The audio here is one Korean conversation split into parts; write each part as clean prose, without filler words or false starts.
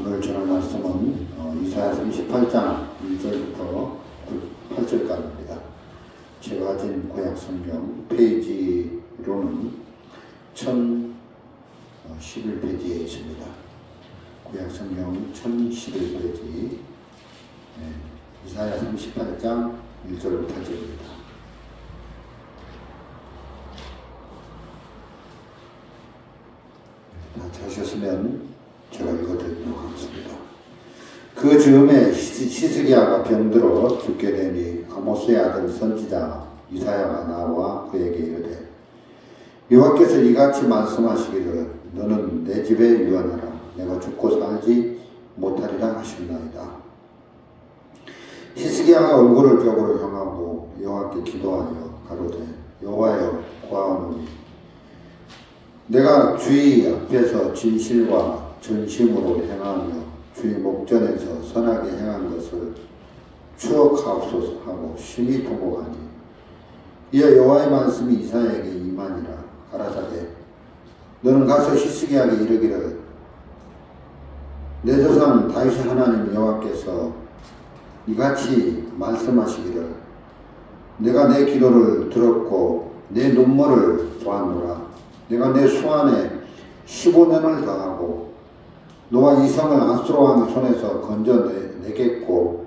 오늘 전할 말씀은 이사야 38장 1절부터 8절까지입니다. 제가 가진 구약 성경 페이지로는 1011페이지에 있습니다. 구약 성경 1011페이지, 이사야 38장 1절부터 8절입니다. 다 찾으셨으면 제가 읽어드리도록 하겠습니다. 그 즈음에 히스기야가 병들어 죽게 되니 아모스의 아들 선지자 이사야가 나와 그에게 이르되 여호와께서 이같이 말씀하시기를 너는 내 집에 유언하라. 내가 죽고 살지 못하리라 하셨나이다. 히스기야가 얼굴을 벽으로 향하고 여호와께 기도하여 가로되 여호와여 구하오노니 내가 주의 앞에서 진실과 전심으로 행하며 주의 목전에서 선하게 행한 것을 추억하옵소서 하고 심히 통곡하니 이어 여호와의 말씀이 이사야에게 임하니라. 가라사대 너는 가서 히스기야에게 이르기를 내 조상 다윗의 하나님 여호와께서 이같이 말씀하시기를 내가 내 기도를 들었고 내 눈물을 보았노라. 내가 내 수완에 15년을 더하고 너와 이 성을 아수르 왕의 손에서 건져내겠고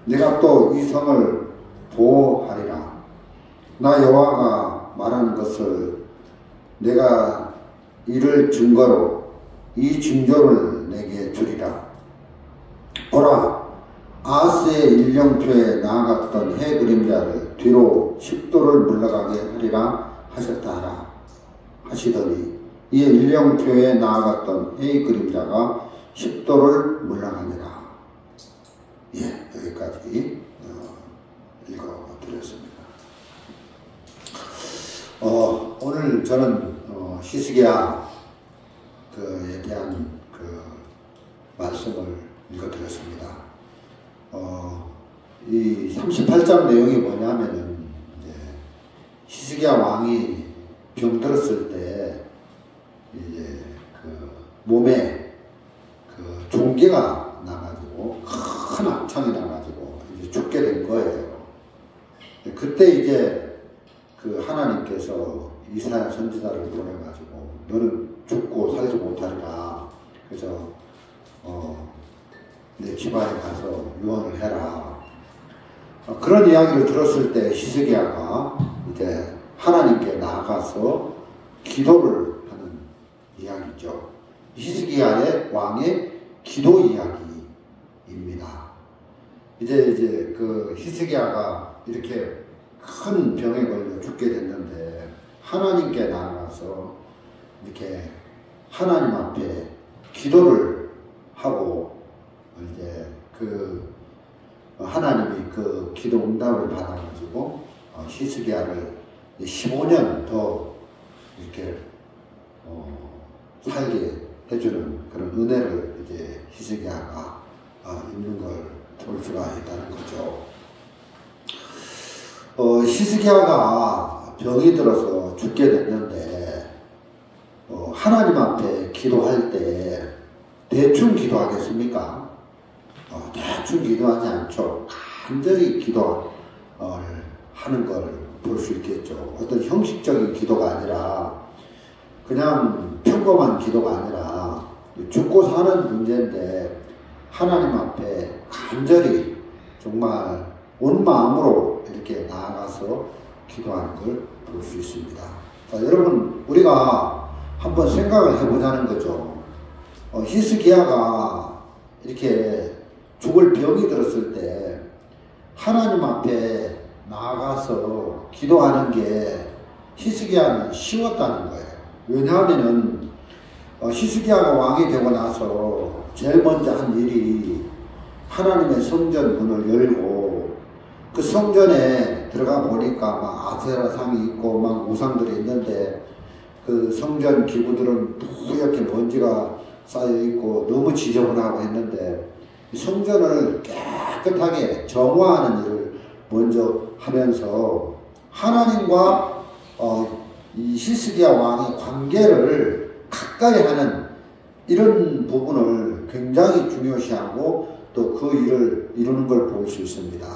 내가 또 이 성을 보호하리라. 나 여호와가 말하는 것을 내가 이를 증거로 이 징조를 내게 주리라. 보라, 아하스의 일령표에 나아갔던 해 그림자를 뒤로 10도를 물러가게 하리라 하셨다 하라 하시더니 이에 일령표에 나아갔던 해의 그림자가 10도를 물러가니라. 여기까지 읽어드렸습니다. 오늘 저는 히스기야에 대한 말씀을 읽어드렸습니다. 이 38장 내용이 뭐냐면은 히스기야 왕이 병들었을 때 이제 몸에 종기가 나가지고 큰 악창이 나가지고 이제 죽게 된 거예요. 그때 이제 하나님께서 이사야 선지자를 보내가지고 너는 죽고 살지 못하리라. 그래서 내 집안에 가서 유언을 해라. 그런 이야기를 들었을 때 히스기야가 이제 하나님께 나아가서 기도를 하는 이야기죠. 히스기야의 왕의 기도 이야기입니다. 이제 히스기야가 이렇게 큰 병에 걸려 죽게 됐는데 하나님께 나아가서 이렇게 하나님 앞에 기도를 하고 이제 하나님이 그 기도 응답을 받아가지고 히스기야를 15년 더 이렇게 살게 해주는 그런 은혜를 이제 히스기야가 있는 걸 볼 수가 있다는 거죠. 히스기야가 병이 들어서 죽게 됐는데 하나님 앞에 기도할 때 대충 기도하겠습니까? 대충 기도하지 않죠. 간절히 기도를 하는 걸 볼 수 있겠죠. 어떤 형식적인 기도가 아니라 그냥 평범한 기도가 아니라 죽고 사는 문제인데 하나님 앞에 간절히 정말 온 마음으로 이렇게 나아가서 기도하는 걸 볼 수 있습니다. 자, 여러분 우리가 한번 생각을 해보자는 거죠. 히스기야가 이렇게 죽을 병이 들었을 때 하나님 앞에 나아가서 기도하는 게 히스기야는 쉬웠다는 거예요. 왜냐하면은 히스기야가 왕이 되고 나서 제일 먼저 한 일이 하나님의 성전 문을 열고 그 성전에 들어가 보니까 막 아세라상이 있고 막 우상들이 있는데 그 성전 기구들은 뿌옇게 먼지가 쌓여 있고 너무 지저분하고 했는데 성전을 깨끗하게 정화하는 일을 먼저 하면서 하나님과 이 히스기야 왕의 관계를 가까이 하는 이런 부분을 굉장히 중요시하고 또 그 일을 이루는 걸 볼 수 있습니다.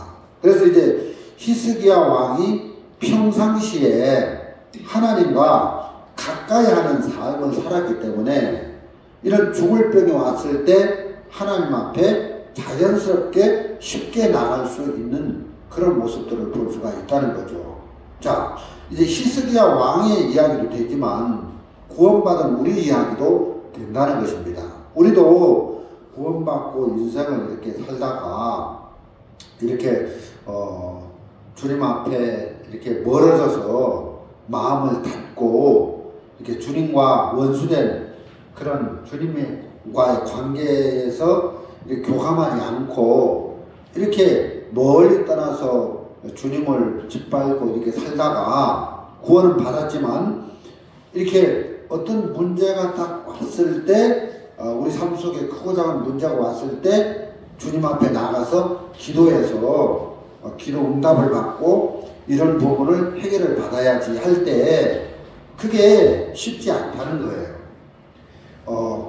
그래서 이제 히스기야 왕이 평상시에 하나님과 가까이 하는 삶을 살았기 때문에 이런 죽을 병이 왔을 때 하나님 앞에 자연스럽게 쉽게 나갈 수 있는 그런 모습들을 볼 수가 있다는 거죠. 자, 이제 히스기야 왕의 이야기도 되지만 구원받은 우리 이야기도 된다는 것입니다. 우리도 구원받고 인생을 이렇게 살다가 이렇게 주님 앞에 이렇게 멀어져서 마음을 닫고 이렇게 주님과 원수된 그런 주님과의 관계에서 이렇게 교감하지 않고 이렇게 멀리 떠나서 주님을 짓밟고 이렇게 살다가 구원을 받았지만 이렇게 어떤 문제가 딱 왔을 때 우리 삶 속에 크고 작은 문제가 왔을 때 주님 앞에 나가서 기도해서 기도 응답을 받고 이런 부분을 해결을 받아야지 할 때 그게 쉽지 않다는 거예요.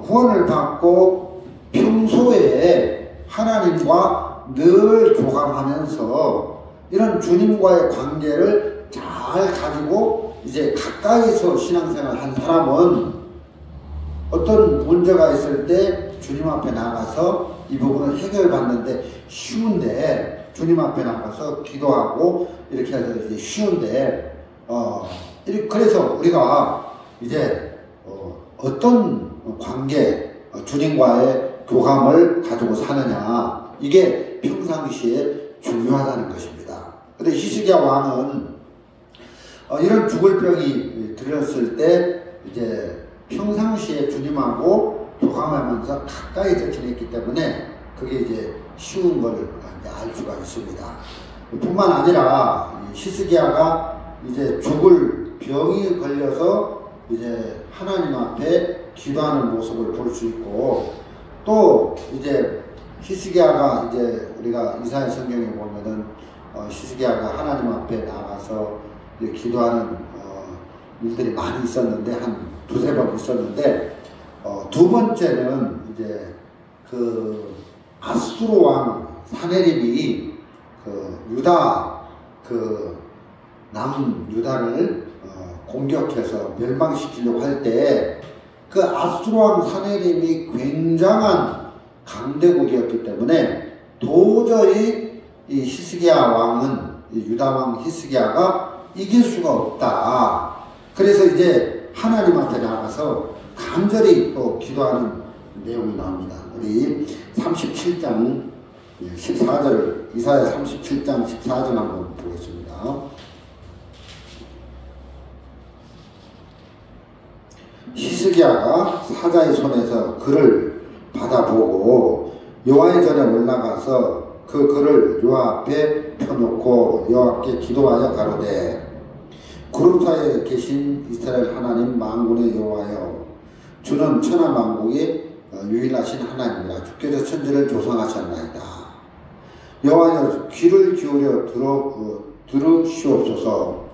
구원을 받고 평소에 하나님과 늘 교감하면서 이런 주님과의 관계를 잘 가지고 이제 가까이서 신앙생활 한 사람은 어떤 문제가 있을 때 주님 앞에 나가서 이 부분을 해결받는데 쉬운데 주님 앞에 나가서 기도하고 이렇게 해서 이제 쉬운데 그래서 우리가 이제 어떤 관계 주님과의 교감을 가지고 사느냐 이게 평상시에 중요하다는 것입니다. 근데 히스기야 왕은 이런 죽을 병이 들었을 때 이제 평상시에 주님하고 교감하면서 가까이서 지냈기 때문에 그게 이제 쉬운 걸 알 수가 있습니다. 뿐만 아니라 히스기야가 이제 죽을 병이 걸려서 이제 하나님 앞에 기도하는 모습을 볼 수 있고 또 이제 히스기야가 이제 우리가 이사야 성경에 보면은 히스기야가 하나님 앞에 나가서 기도하는 일들이 많이 있었는데 한 두세 번 있었는데 두 번째는 이제 그 아수르 왕 사네립이 유다 남유다를 공격해서 멸망시키려고 할 때 그 아수르 왕 사네립이 굉장한 강대국이었기 때문에 도저히 이 히스기야 왕은 유다 왕 히스기야가 이길 수가 없다. 그래서 이제 하나님 앞에 나가서 간절히 또 기도하는 내용이 나옵니다. 우리 37장 14절 이사야 37장 14절 한번 보겠습니다. 히스기야가 사자의 손에서 글을 받아보고 여호와의 전에 올라가서 그 글을 여호와 앞에 펴놓고 여호와께 기도하여 가로되 구름 사이에 계신 이스라엘 하나님 만군의 여호와여 주는 천하 만국의 유일하신 하나님이라 주께서 천지를 조성하셨나이다. 여호와여 귀를 기울여 들으시옵소서.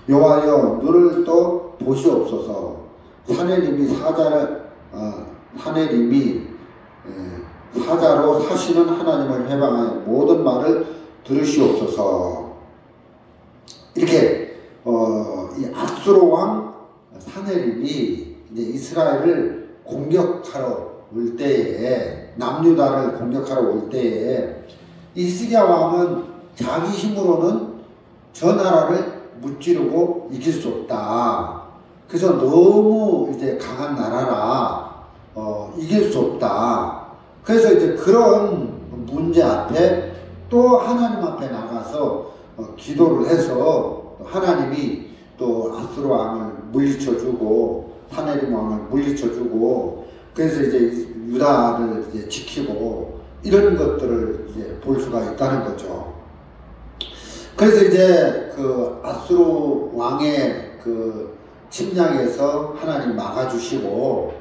여호와여 눈을 또 보시옵소서. 사내림이 사자로 사시는 하나님을 회방하여 모든 말을 들으시옵소서. 이렇게 이 아수르 왕 사내림이 이제 이스라엘을 공격하러 올 때에 남유다를 공격하러 올 때에 히스기야 왕은 자기 힘으로는 저 나라를 무찌르고 이길 수 없다. 그래서 너무 이제 강한 나라라 이길 수 없다. 그래서 이제 그런 문제 앞에 또 하나님 앞에 나가서 기도를 해서 하나님이 또 아수르 왕을 물리쳐주고 사내림 왕을 물리쳐주고 그래서 이제 유다를 이제 지키고 이런 것들을 이제 볼 수가 있다는 거죠. 그래서 이제 그 아수르 왕의 그 침략에서 하나님 막아주시고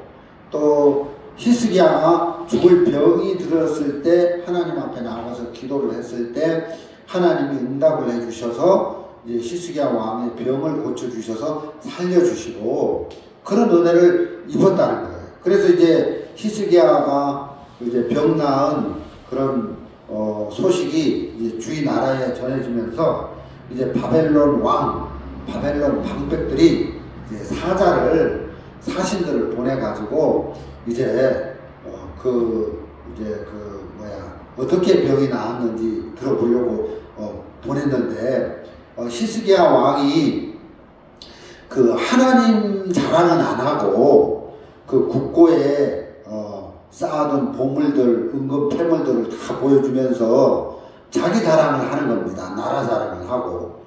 또 히스기야가 죽을 병이 들었을 때 하나님 앞에 나가서 기도를 했을 때 하나님이 응답을 해주셔서 이제 히스기야 왕의 병을 고쳐주셔서 살려주시고 그런 은혜를 입었다는 거예요. 그래서 이제 히스기야가 이제 병 나은 그런 소식이 이제 주위 나라에 전해지면서 이제 바벨론 방백들이 이제 사신들을 보내가지고 이제 어떻게 병이 나았는지 들어보려고 보냈는데 히스기야 왕이 그 하나님 자랑은 안 하고 그 국고에 쌓아둔 보물들, 은금 패물들을 다 보여주면서 자기 자랑을 하는 겁니다. 나라 자랑을 하고.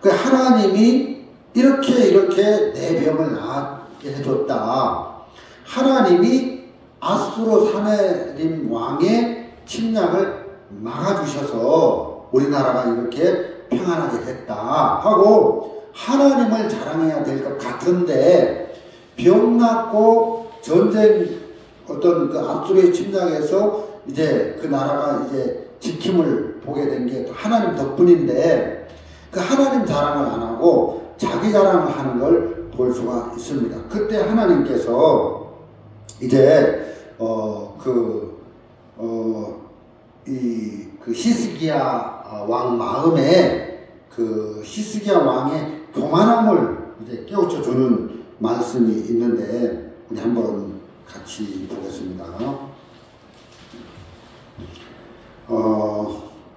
그 하나님이 이렇게 내 병을 낫게 해줬다. 하나님이 아수르 사네림 왕의 침략을 막아주셔서 우리나라가 이렇게 평안하게 됐다 하고 하나님을 자랑해야 될 것 같은데 병 낫고 전쟁 어떤 그 아수르의 침략에서 이제 그 나라가 이제 지킴을 보게 된 게 하나님 덕분인데 그 하나님 자랑을 안 하고 자기 자랑을 하는 걸 볼 수가 있습니다. 그때 하나님께서 이제 히스기야 왕 마음에 그 히스기야 왕의 교만함을 이제 깨우쳐 주는 말씀이 있는데 우리 한번 같이 보겠습니다.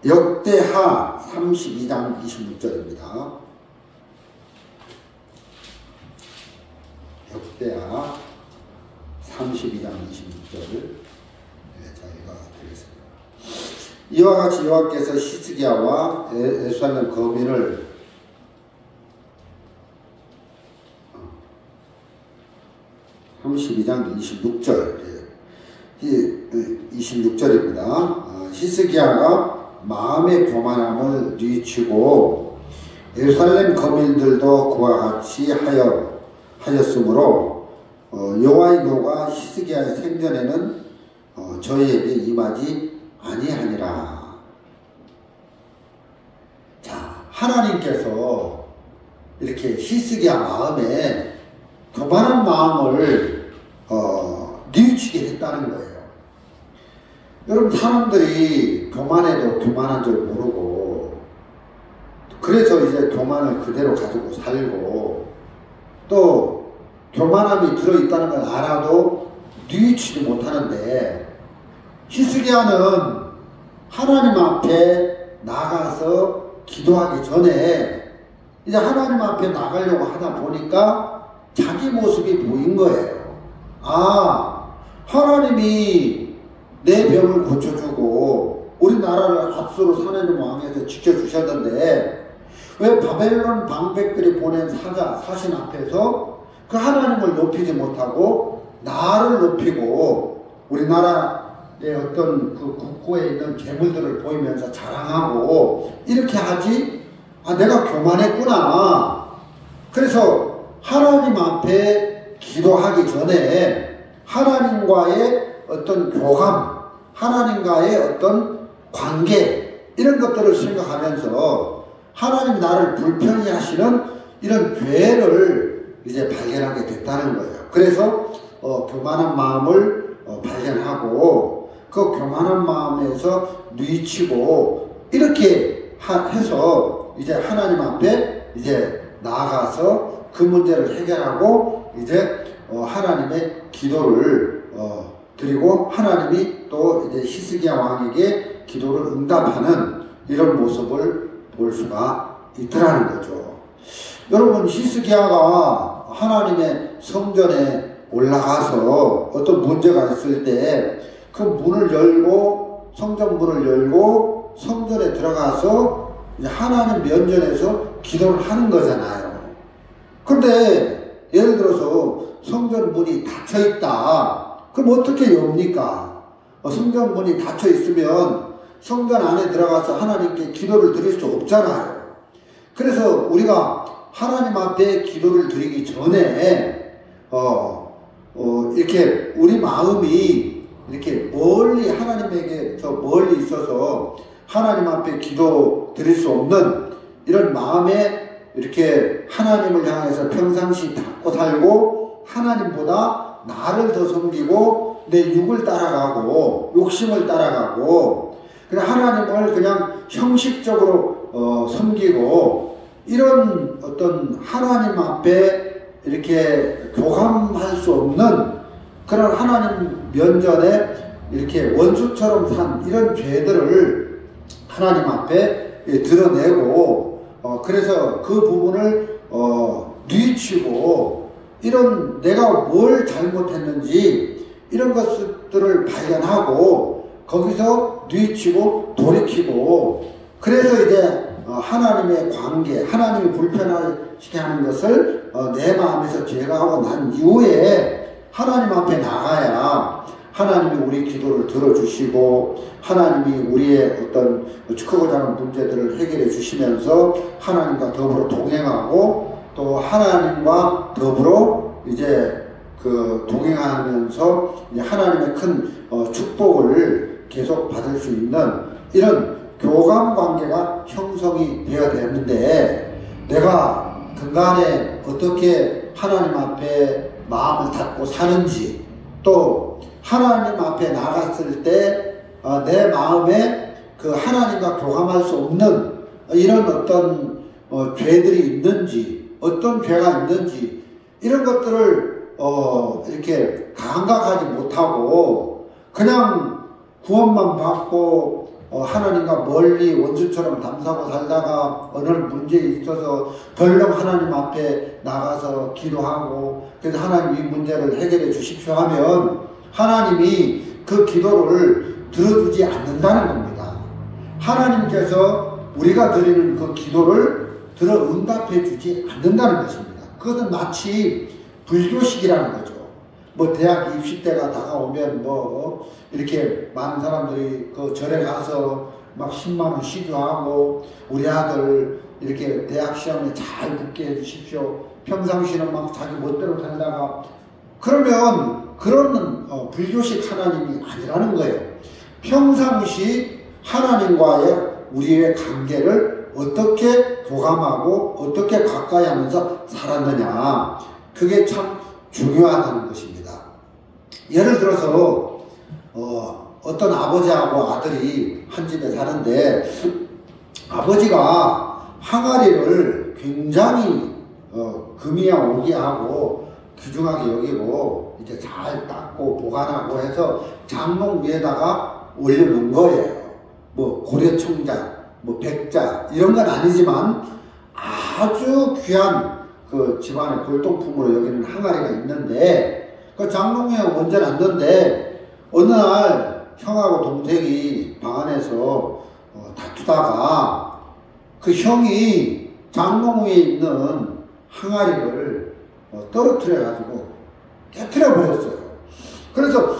역대하 32장 26절입니다. 역대하 32장 26절 자 읽어드리겠습니다. 이와 같이 여호와께서 히스기야와 예루살렘 거민을 32장 26절 26절입니다. 히스기야가 마음의 교만함을 뉘치고 예루살렘 거민들도 그와 같이 하였으므로 여호와의 노가 히스기야의 생전에는 저희에게 임하지 아니하니라. 자, 하나님께서 이렇게 히스기야 마음에 교만한 마음을 뉘우치게 했다는 거예요. 여러분, 사람들이 교만해도 교만한 줄 모르고 그래서 이제 교만을 그대로 가지고 살고 또 교만함이 들어있다는 걸 알아도 뉘우치지 못하는데 히스기야는 하나님 앞에 나가서 기도하기 전에 이제 하나님 앞에 나가려고 하다 보니까 자기 모습이 보인 거예요. 아, 하나님이 내 병을 고쳐주고 우리나라를 아수르 사네림 왕에서 지켜주셨는데 왜 바벨론 방백들이 보낸 사신 앞에서 그 하나님을 높이지 못하고 나를 높이고 우리나라의 어떤 그 국고에 있는 재물들을 보이면서 자랑하고 이렇게 하지? 아, 내가 교만했구나. 그래서 하나님 앞에 기도하기 전에 하나님과의 어떤 교감, 하나님과의 어떤 관계 이런 것들을 생각하면서 하나님 나를 불편히 하시는 이런 죄를 이제 발견하게 됐다는 거예요. 그래서 교만한 마음을 발견하고 그 교만한 마음에서 뉘치고 이렇게 해서 이제 하나님 앞에 이제 나아가서 그 문제를 해결하고 이제 하나님의 기도를 드리고 하나님이 또 이제 히스기야 왕에게 기도를 응답하는 이런 모습을 볼 수가 있더라는 거죠. 여러분, 히스기야가 하나님의 성전에 올라가서 어떤 문제가 있을 때 그 문을 열고 성전 문을 열고 성전에 들어가서 이제 하나님 면전에서 기도를 하는 거잖아요. 그런데 예를 들어서 성전 문이 닫혀 있다. 그럼 어떻게 엽니까? 성전 문이 닫혀 있으면 성전 안에 들어가서 하나님께 기도를 드릴 수 없잖아요. 그래서 우리가 하나님 앞에 기도를 드리기 전에 이렇게 우리 마음이 이렇게 멀리 하나님에게서 멀리 있어서 하나님 앞에 기도 드릴 수 없는 이런 마음에 이렇게 하나님을 향해서 평상시 닫고 살고 하나님보다 나를 더 섬기고 내 육을 따라가고 욕심을 따라가고 그냥 하나님을 그냥 형식적으로 섬기고 이런 어떤 하나님 앞에 이렇게 교감할 수 없는 그런 하나님 면전에 이렇게 원수처럼 산 이런 죄들을 하나님 앞에 드러내고 그래서 그 부분을 뉘우치고 이런 내가 뭘 잘못했는지 이런 것들을 발견하고 거기서 뉘우치고 돌이키고 그래서 이제 하나님의 관계, 하나님이 불편하게 하는 것을 내 마음에서 제거하고 난 이후에 하나님 앞에 나가야 하나님이 우리 기도를 들어주시고 하나님이 우리의 어떤 크고 작은 문제들을 해결해 주시면서 하나님과 더불어 동행하고 또 하나님과 더불어 이제 그 동행하면서 이제 하나님의 큰 축복을 계속 받을 수 있는 이런 교감 관계가 형성이 되어야 되는데 내가 그간에 어떻게 하나님 앞에 마음을 닫고 사는지 또 하나님 앞에 나갔을 때 내 마음에 그 하나님과 교감할 수 없는 이런 어떤 죄들이 있는지 어떤 죄가 있는지 이런 것들을 이렇게 감각하지 못하고 그냥 구원만 받고 하나님과 멀리 원수처럼 담사고 살다가 어느 문제에 있어서 덜렁 하나님 앞에 나가서 기도하고 그래서 하나님 이 문제를 해결해 주십시오 하면 하나님이 그 기도를 들어주지 않는다는 겁니다. 하나님께서 우리가 드리는 그 기도를 들어 응답해 주지 않는다는 것입니다. 그것은 마치 불교식이라는 거죠. 뭐 대학 입시 때가 다가오면 뭐 이렇게 많은 사람들이 그 절에 가서 막 10만원 시주하고 우리 아들 이렇게 대학 시험에 잘 붙게 해주십시오. 평상시는 막 자기 멋대로 살다가 그러면 그런 불교식 하나님이 아니라는 거예요. 평상시 하나님과의 우리의 관계를 어떻게 교감하고 어떻게 가까이 하면서 살았느냐 그게 참 중요하다는 것입니다. 예를 들어서 어떤 아버지하고 아들이 한 집에 사는데 아버지가 항아리를 굉장히 금이야오기하고 귀중하게 여기고 이제 잘 닦고 보관하고 해서 장롱 위에다가 올려놓은 거예요. 뭐 고려청자, 뭐 백자 이런 건 아니지만 아주 귀한 그 집안의 골동품으로 여기는 항아리가 있는데 그 장롱에 얹어놨는데 어느 날 형하고 동생이 방 안에서 다투다가 그 형이 장롱 위에 있는 항아리를 떨어뜨려 가지고 깨트려 버렸어요. 그래서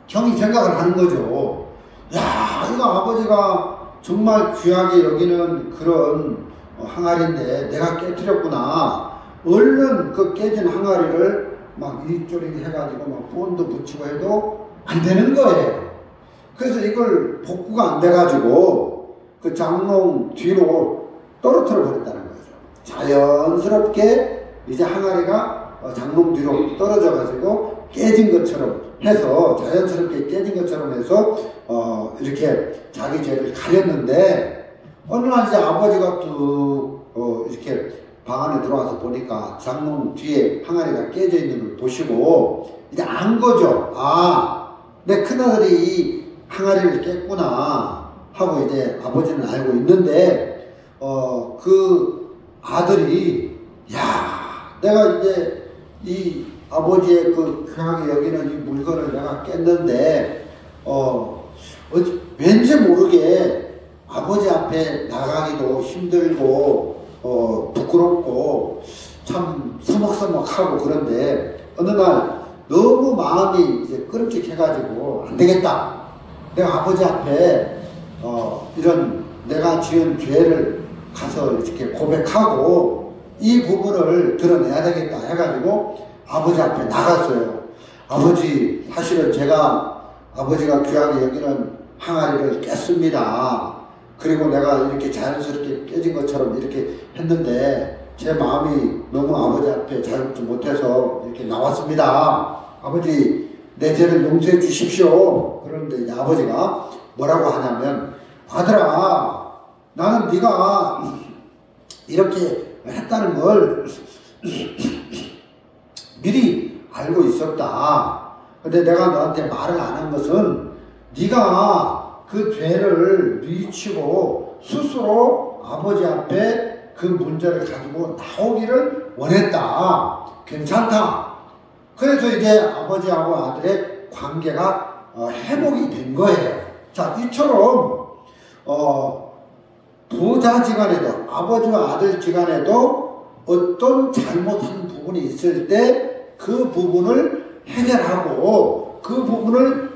형이 생각을 하는 거죠. 야, 이거 아버지가 정말 귀하게 여기는 그런 항아리인데 내가 깨트렸구나. 얼른 그 깨진 항아리를 막 이리저리 해가지고 막 본드 붙이고 해도 안 되는 거예요. 그래서 이걸 복구가 안 돼가지고 그 장롱 뒤로 떨어뜨려 버렸다는 거죠. 자연스럽게 이제 항아리가 장롱 뒤로 떨어져 가지고 깨진 것처럼 해서 자연스럽게 깨진 것처럼 해서 이렇게 자기 죄를 가렸는데 어느 날 이제 아버지가 또 이렇게 방 안에 들어와서 보니까 장롱 뒤에 항아리가 깨져 있는 걸 보시고 이제 안 거죠. 아, 내 큰아들이 이 항아리를 깼구나 하고 이제 아버지는 알고 있는데 그 아들이 야, 내가 이제 이 아버지의 그 귀하게 여기는 이 물건을 내가 깼는데 왠지 모르게 아버지 앞에 나가기도 힘들고 부끄럽고 참 서먹서먹하고 그런데 어느 날 너무 마음이 이제 끄럽직해가지고 안 되겠다. 내가 아버지 앞에 이런 내가 지은 죄를 가서 이렇게 고백하고 이 부분을 드러내야 되겠다 해가지고 아버지 앞에 나갔어요. 아버지, 사실은 제가 아버지가 귀하게 여기는 항아리를 깼습니다. 그리고 내가 이렇게 자연스럽게 깨진 것처럼 이렇게 했는데 제 마음이 너무 아버지 앞에 자유롭지 못해서 이렇게 나왔습니다. 아버지, 내 죄를 용서해 주십시오. 그런데 이제 아버지가 뭐라고 하냐면, 아들아, 나는 네가 이렇게 했다는 걸 미리 알고 있었다. 근데 내가 너한테 말을 안 한 것은 네가 그 죄를 뉘우치고 스스로 아버지 앞에 그 문제를 가지고 나오기를 원했다. 괜찮다. 그래서 이제 아버지하고 아들의 관계가 회복이 된 거예요. 자, 이처럼 부자지간에도, 아버지와 아들지간에도 어떤 잘못한 부분이 있을 때 그 부분을 해결하고 그 부분을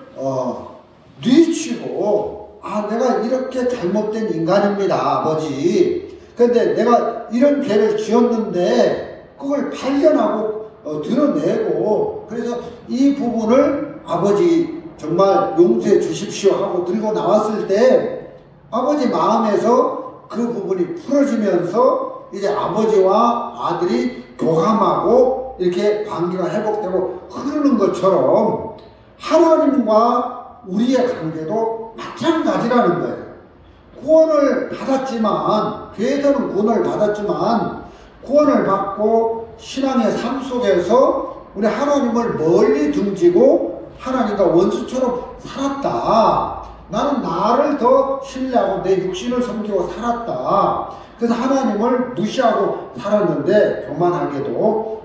뉘우치고, 아, 내가 이렇게 잘못된 인간입니다, 아버지. 근데 내가 이런 죄를 지었는데 그걸 발견하고 드러내고, 그래서 이 부분을 아버지 정말 용서해 주십시오 하고 들고 나왔을 때 아버지 마음에서 그 부분이 풀어지면서 이제 아버지와 아들이 교감하고 이렇게 관계가 회복되고 흐르는 것처럼 하나님과 우리의 관계도 마찬가지라는 거예요. 구원을 받았지만, 교회에서는 구원을 받았지만, 구원을 받고 신앙의 삶 속에서 우리 하나님을 멀리 등지고 하나님과 원수처럼 살았다. 나는 나를 더 신뢰하고 내 육신을 섬기고 살았다. 그래서 하나님을 무시하고 살았는데, 교만하게도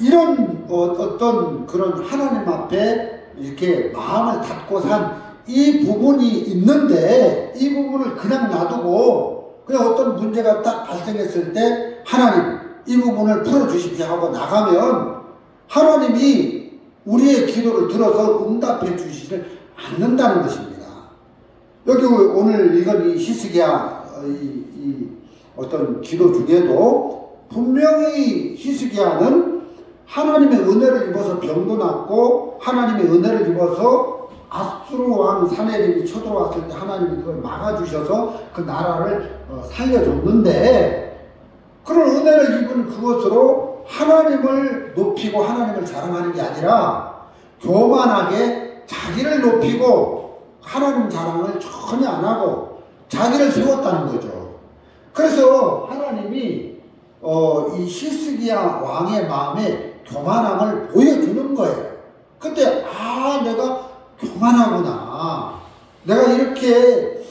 이런 어떤 그런 하나님 앞에 이렇게 마음을 닫고 산 이 부분이 있는데, 이 부분을 그냥 놔두고 그냥 어떤 문제가 딱 발생했을 때 하나님 이 부분을 풀어주십시오 하고 나가면 하나님이 우리의 기도를 들어서 응답해 주시지를 않는다는 것입니다. 여기 오늘 읽은 이 히스기야 이 어떤 기도 중에도 분명히 히스기야는 하나님의 은혜를 입어서 병도 낫고, 하나님의 은혜를 입어서 아수르 왕 사내립이 쳐들어왔을 때 하나님이 그걸 막아주셔서 그 나라를 살려줬는데, 그런 은혜를 입은 그것으로 하나님을 높이고 하나님을 자랑하는 게 아니라 교만하게 자기를 높이고 하나님 자랑을 전혀 안 하고 자기를 세웠다는 거죠. 그래서 하나님이 이 히스기야 왕의 마음에 교만함을 보여주는 거예요. 근데 내가 교만하구나. 내가 이렇게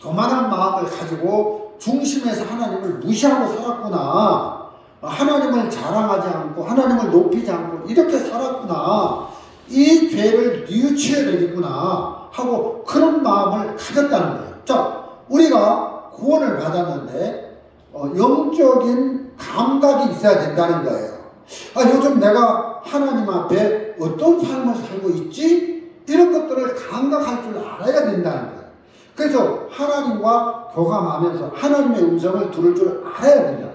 교만한 마음을 가지고 중심에서 하나님을 무시하고 살았구나. 하나님을 자랑하지 않고 하나님을 높이지 않고 이렇게 살았구나. 이 죄를 뉘우쳐야 되겠구나 하고 그런 마음을 가졌다는 거예요. 자, 우리가 구원을 받았는데 영적인 감각이 있어야 된다는 거예요. 요즘 내가 하나님 앞에 어떤 삶을 살고 있지? 이런 것들을 감각할 줄 알아야 된다는 거예요. 그래서 하나님과 교감하면서 하나님의 음성을 들을 줄 알아야 된다는 거예요.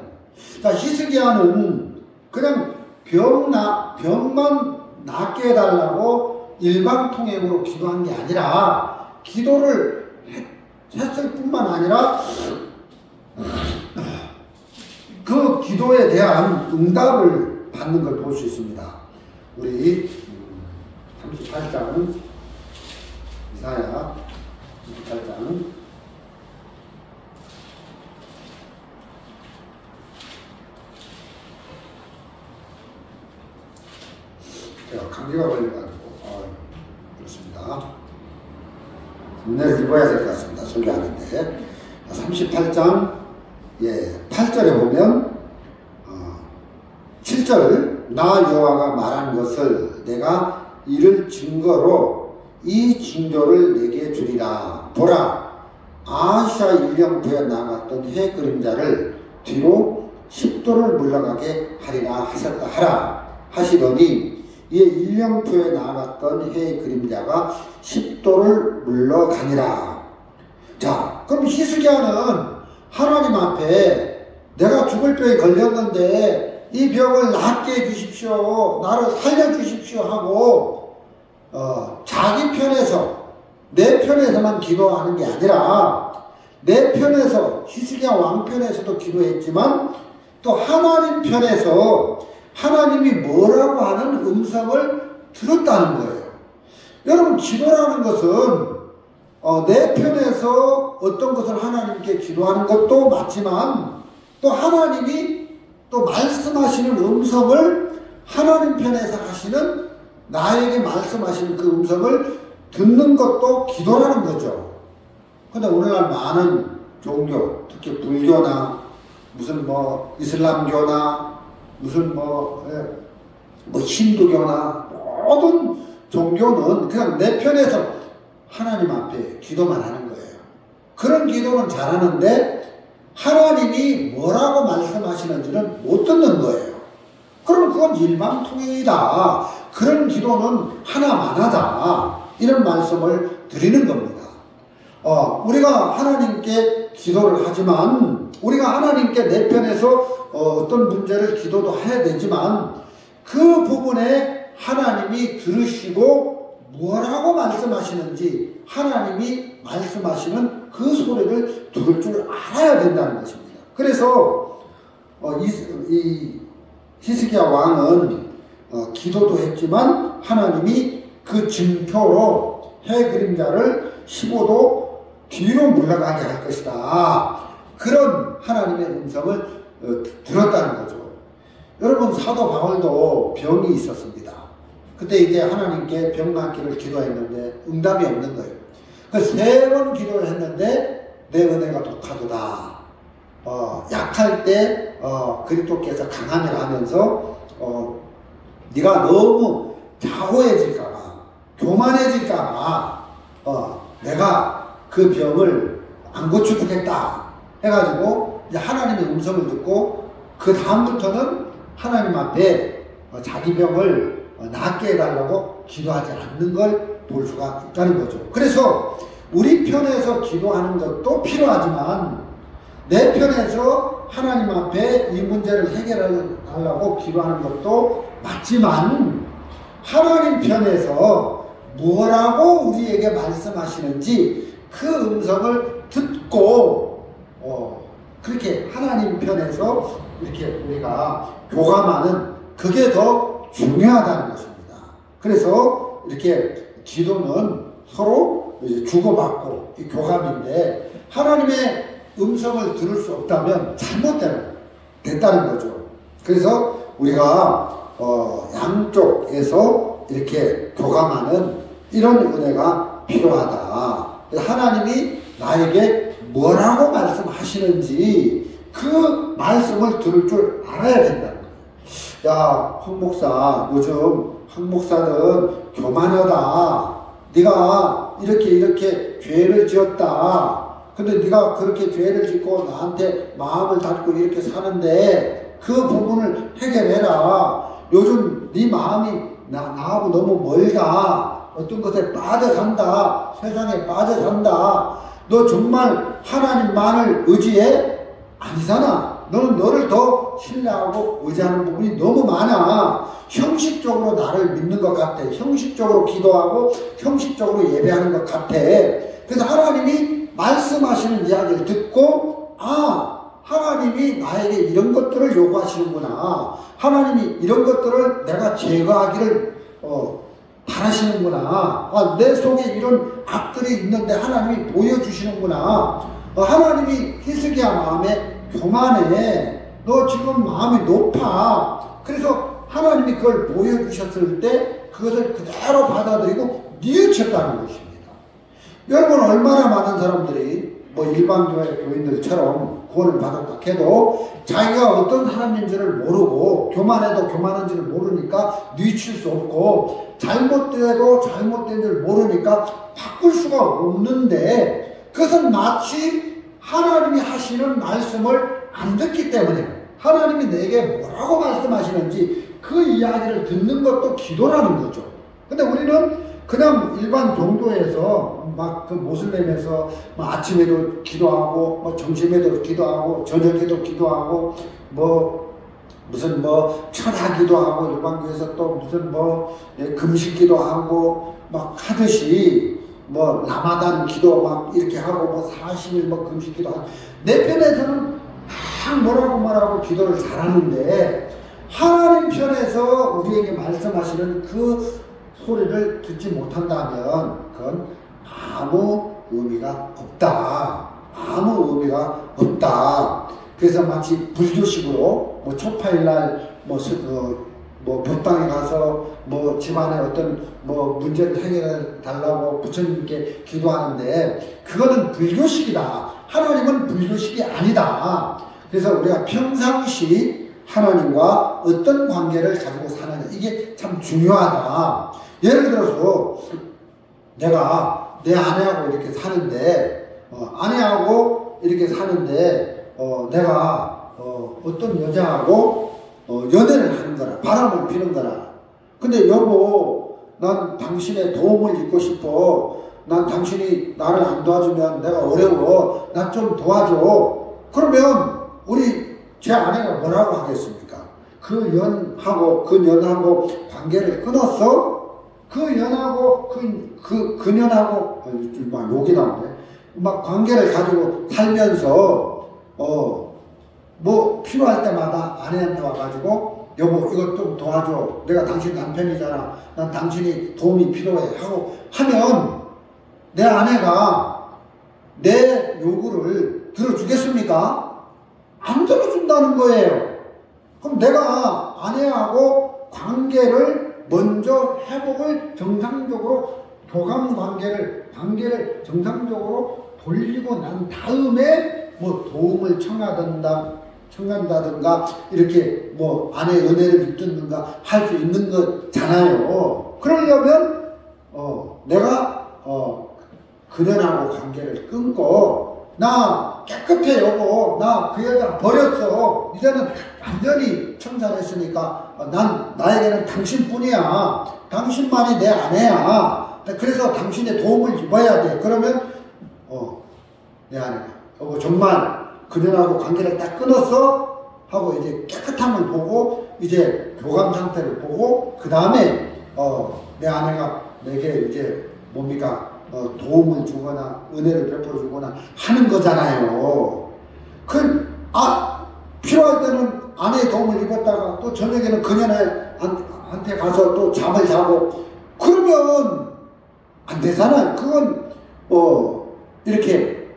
자, 히스기야는 그냥 병만 낫게 해달라고 일방통행으로 기도한 게 아니라, 기도를 했을 뿐만 아니라 그 기도에 대한 응답을 받는 걸 볼 수 있습니다. 우리 38장 이사야 38장 제가 감기가 걸려가지고 그렇습니다. 은혜를 입어야 될 것 같습니다. 설교하는데 38장 8절에 보면 7절 나 여호와가 말한 것을 내가 이를 증거로 이 징조를 내게 주리라. 보라, 아시아 일령부에 나갔던 해 그림자를 뒤로 10도를 물러가게 하리라 하셨다 하라 하시더니, 이에 일령부에 나갔던 해의 그림자가 10도를 물러가니라. 자, 그럼 히스기야는 하나님 앞에 내가 죽을 병에 걸렸는데 이 병을 낫게 해주십시오, 나를 살려주십시오 하고 자기 편에서, 내 편에서만 기도하는 게 아니라 내 편에서, 히스기야 왕 편에서도 기도했지만 또 하나님 편에서 하나님이 뭐라고 하는 음성을 들었다는 거예요. 여러분, 기도라는 것은 내 편에서 어떤 것을 하나님께 기도하는 것도 맞지만 또 하나님이 또 말씀하시는 음성을 하나님 편에서 하시는 나에게 말씀하시는 그 음성을 듣는 것도 기도라는 거죠. 근데 오늘날 많은 종교, 특히 불교나 무슨 뭐 이슬람교나 무슨 뭐 힌두교나 모든 종교는 그냥 내 편에서 하나님 앞에 기도만 하는 거예요. 그런 기도는 잘하는데 하나님이 뭐라고 말씀하시는지는 못 듣는 거예요. 그럼 그건 일방통행이다. 그런 기도는 하나만 하자. 이런 말씀을 드리는 겁니다. 우리가 하나님께 기도를 하지만 우리가 하나님께 내 편에서 어떤 문제를 기도도 해야 되지만 그 부분에 하나님이 들으시고 뭐라고 말씀하시는지 하나님이 말씀하시는 그 소리를 들을 줄 알아야 된다는 것입니다. 그래서 히스기야 왕은 기도도 했지만 하나님이 그 징표로 해 그림자를 15도 뒤로 물러가게 할 것이다. 그런 하나님의 음성을 들었다는 거죠. 여러분, 사도 바울도 병이 있었습니다. 그때 이제 하나님께 병 낫기를 기도했는데 응답이 없는 거예요. 그 3번 기도를 했는데 내 은혜가 독하도다. 약할 때 그리스도께서 강함을 하면서 네가 너무 자호해질까봐 교만해질까봐 내가 그 병을 안 고쳐주겠다 해가지고 이제 하나님의 음성을 듣고 그 다음부터는 하나님 앞에 자기 병을 낫게 해달라고 기도하지 않는 걸 볼 수가 있다는 거죠. 그래서 우리 편에서 기도하는 것도 필요하지만 내 편에서 하나님 앞에 이 문제를 해결하려고 기도하는 것도 맞지만 하나님 편에서 뭐라고 우리에게 말씀하시는지 그 음성을 듣고 그렇게 하나님 편에서 이렇게 우리가 교감하는 그게 더 중요하다는 것입니다. 그래서 이렇게 기도는 서로 주고받고 이 교감인데 하나님의 음성을 들을 수 없다면 잘못됐다는 거죠. 그래서 우리가 양쪽에서 이렇게 교감하는 이런 은혜가 필요하다. 하나님이 나에게 뭐라고 말씀하시는지 그 말씀을 들을 줄 알아야 된다는 거예요. 야, 황 목사, 요즘 황 목사는 교만하다. 네가 이렇게 죄를 지었다. 근데 네가 그렇게 죄를 짓고 나한테 마음을 닫고 이렇게 사는데 그 부분을 해결해라. 요즘 네 마음이 나하고 너무 멀다. 어떤 것에 빠져 산다. 세상에 빠져 산다. 너 정말 하나님만을 의지해? 아니잖아. 너는 너를 더 신뢰하고 의지하는 부분이 너무 많아. 형식적으로 나를 믿는 것 같아. 형식적으로 기도하고 형식적으로 예배하는 것 같아. 그래서 하나님이 말씀하시는 이야기를 듣고 하나님이 나에게 이런 것들을 요구하시는구나. 하나님이 이런 것들을 내가 제거하기를 바라시는구나. 내 속에 이런 악들이 있는데 하나님이 보여주시는구나. 하나님이 히스기야 마음에 교만해. 너 지금 마음이 높아. 그래서 하나님이 그걸 보여주셨을 때 그것을 그대로 받아들이고 뉘우쳤다는 것입니다. 여러분, 얼마나 많은 사람들이 일반 교회 교인들처럼 구원을 받았다 해도 자기가 어떤 사람인지를 모르고 교만해도 교만한지를 모르니까 뉘칠 수 없고 잘못돼도 잘못된 줄 모르니까 바꿀 수가 없는데 그것은 마치 하나님이 하시는 말씀을 안 듣기 때문에 하나님이 내게 뭐라고 말씀하시는지 그 이야기를 듣는 것도 기도라는 거죠. 근데 우리는 그냥 일반 종교에서 막 그 모슬렘에서 아침에도 기도하고 점심에도 기도하고 저녁에도 기도하고 무슨 철야 기도하고 일반교에서 또 무슨 금식 기도하고 막 하듯이 라마단 기도 막 이렇게 하고 40일 금식 기도하고 내 편에서는 막 뭐라고 기도를 잘하는데 하나님 편에서 우리에게 말씀하시는 그 소리를 듣지 못한다면 그건 아무 의미가 없다. 아무 의미가 없다. 그래서 마치 불교식으로 뭐 초파일날 뭐 법당에 가서 뭐 집안에 어떤 뭐 문제를 해결해 달라고 부처님께 기도하는데 그거는 불교식이다. 하나님은 불교식이 아니다. 그래서 우리가 평상시 하나님과 어떤 관계를 가지고 사느냐 이게 참 중요하다. 예를 들어서 내가 내 아내하고 이렇게 사는데 아내하고 이렇게 사는데 내가 어떤 여자하고 연애를 하는 거라 바람을 피는 거라. 근데 여보 난 당신의 도움을 잊고 싶어. 난 당신이 나를 안 도와주면 내가 어려워. 나 좀 도와줘. 그러면 제 아내가 뭐라고 하겠습니까? 그년하고 관계를 끊었어? 그년하고 막 욕이 나오네. 막 관계를 가지고 살면서 뭐 필요할 때마다 아내한테 와가지고 여보 이것 좀 도와줘. 내가 당신 남편이잖아. 난 당신이 도움이 필요해 하고 하면 내 아내가 내 요구를 들어주겠습니까? 안 들어준다는 거예요. 그럼 내가 아내하고 관계를 먼저 회복을 정상적으로 교감 관계를 정상적으로 돌리고 난 다음에 뭐 도움을 청한다든가 이렇게 뭐 아내의 은혜를 믿든가 할 수 있는 거잖아요. 그러려면 내가 그녀하고 관계를 끊고 나 깨끗해 여보 나 그 여자 버렸어. 이제는 완전히 청산했으니까 나에게는 당신뿐이야. 당신만이 내 아내야. 그래서 당신의 도움을 입어야 돼. 그러면 내 아내가 여보 정말 그녀하고 관계를 딱 끊었어? 하고 이제 깨끗함을 보고 이제 교감 상태를 보고 그 다음에 내 아내가 내게 이제 뭡니까 도움을 주거나 은혜를 베풀어 주거나 하는 거잖아요. 필요할 때는 아내의 도움을 입었다가 또 저녁에는 그녀한테 가서 또 잠을 자고 그러면 안 되잖아요. 그건 이렇게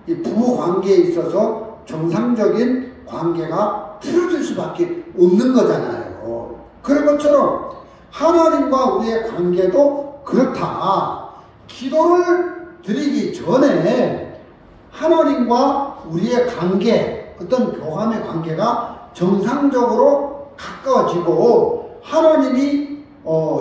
이 부부 관계에 있어서 정상적인 관계가 틀어질 수밖에 없는 거잖아요. 그런 것처럼 하나님과 우리의 관계도 그렇다. 기도를 드리기 전에 하나님과 우리의 관계, 어떤 교감의 관계가 정상적으로 가까워지고 하나님이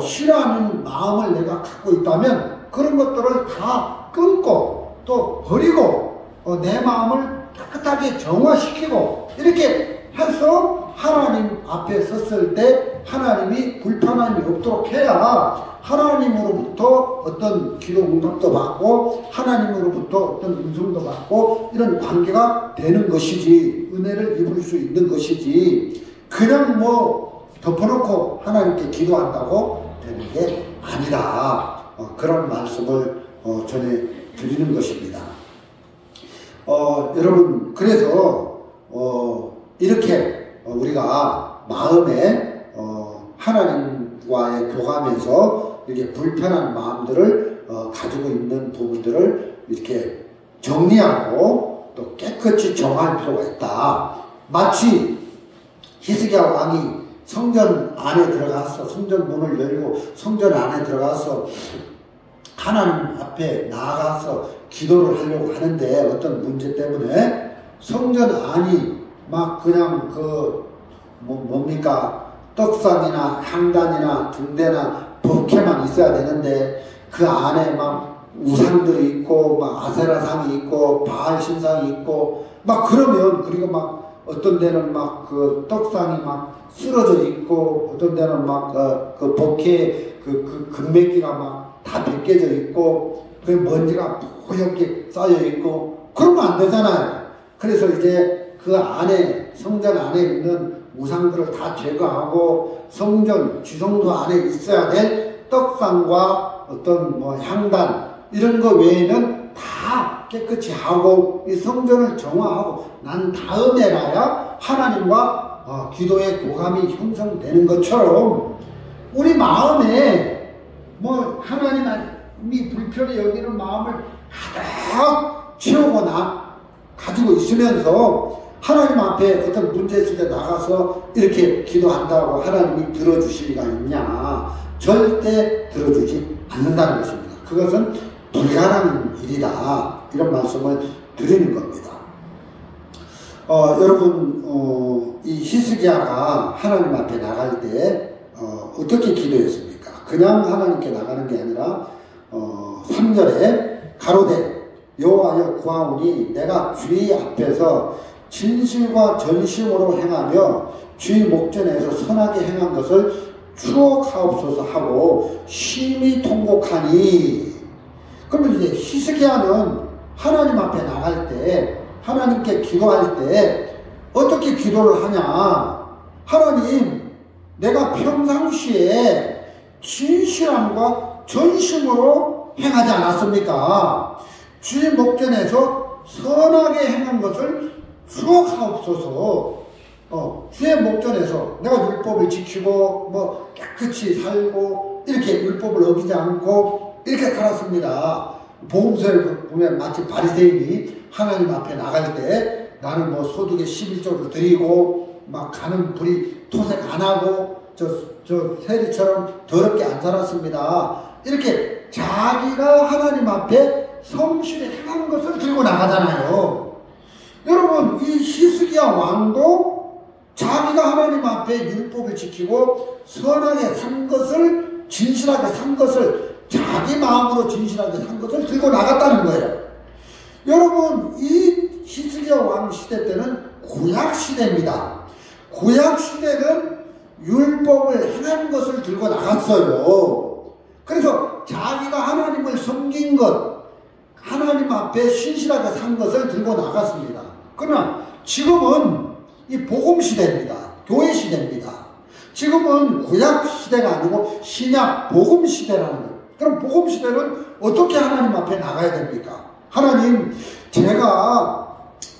싫어하는 마음을 내가 갖고 있다면 그런 것들을 다 끊고 또 버리고 내 마음을 깨끗하게 정화시키고 이렇게 해서 하나님 앞에 섰을 때 하나님이 불편함이 없도록 해야 하나님으로부터 어떤 기도 응답도 받고 하나님으로부터 어떤 음성도 받고 이런 관계가 되는 것이지 은혜를 입을 수 있는 것이지 그냥 뭐 덮어놓고 하나님께 기도한다고 되는 게 아니다. 그런 말씀을 전해드리는 것입니다. 여러분 그래서 이렇게 우리가 마음에 하나님과의 교감에서 이렇게 불편한 마음들을 가지고 있는 부분들을 이렇게 정리하고 또 깨끗이 정할 필요가 있다. 마치 히스기야 왕이 성전 안에 들어가서 성전 문을 열고 성전 안에 들어가서 하나님 앞에 나아가서 기도를 하려고 하는데 어떤 문제 때문에 성전 안이 막 그냥 뭡니까 떡상이나 향단이나 등대나 법회만 있어야 되는데 그 안에 막 우상들이 있고 막 아세라상이 있고 바알 신상이 있고 막 그러면 그리고 막 어떤 데는 막 그 떡상이 막 쓰러져 있고 어떤 데는 막 그 법회 그 금맥기가 막 다 벗겨져 있고 그 먼지가 뿌옇게 쌓여 있고 그러면 안 되잖아요. 그래서 이제 그 안에 성전 안에 있는 우상들을 다 제거하고 성전 지성소 안에 있어야 될 떡상과 어떤 뭐 향단 이런 거 외에는 다 깨끗이 하고 이 성전을 정화하고 난 다음에 가야 하나님과 기도의 교감이 형성되는 것처럼 우리 마음에 뭐 하나님이 불편히 여기는 마음을 가득 채우거나 가지고 있으면서 하나님 앞에 어떤 문제 있을 때 나가서 이렇게 기도한다고 하나님이 들어주실 리가 있냐? 절대 들어주지 않는다는 것입니다. 그것은 불가능한 일이다. 이런 말씀을 드리는 겁니다. 여러분, 이 히스기야가 하나님 앞에 나갈 때 어떻게 기도했습니까? 그냥 하나님께 나가는 게 아니라 3절에 가로되 여호와여 구하오니 내가 주의 앞에서 진실과 전심으로 행하며 주의 목전에서 선하게 행한 것을 추억하옵소서 하고 심히 통곡하니. 그러면 이제 히스기야는 하나님 앞에 나갈 때 하나님께 기도할 때 어떻게 기도를 하냐? 하나님, 내가 평상시에 진실함과 전심으로 행하지 않았습니까? 주의 목전에서 선하게 행한 것을 추억하옵소서. 주의 목전에서 내가 율법을 지키고 뭐 깨끗이 살고 이렇게 율법을 어기지 않고 이렇게 살았습니다. 복음서를 보면 마치 바리새인이 하나님 앞에 나갈 때 나는 뭐 소득의 11조를 드리고 막 가는 불이 토색 안 하고 저 세리처럼 더럽게 안 살았습니다. 이렇게 자기가 하나님 앞에 성실히 행한 것을 들고 나가잖아요. 여러분, 이 히스기야 왕도 자기가 하나님 앞에 율법을 지키고 선하게 산 것을, 진실하게 산 것을, 자기 마음으로 진실하게 산 것을 들고 나갔다는 거예요. 여러분, 이 히스기야 왕 시대 때는 구약 시대입니다. 구약 시대는 율법을 행한 것을 들고 나갔어요. 그래서 자기가 하나님을 섬긴 것, 하나님 앞에 신실하게 산 것을 들고 나갔습니다. 그러나 지금은 이 복음 시대입니다. 교회 시대입니다. 지금은 구약 시대가 아니고 신약 복음 시대라는 거예요. 그럼 복음 시대는 어떻게 하나님 앞에 나가야 됩니까? 하나님, 제가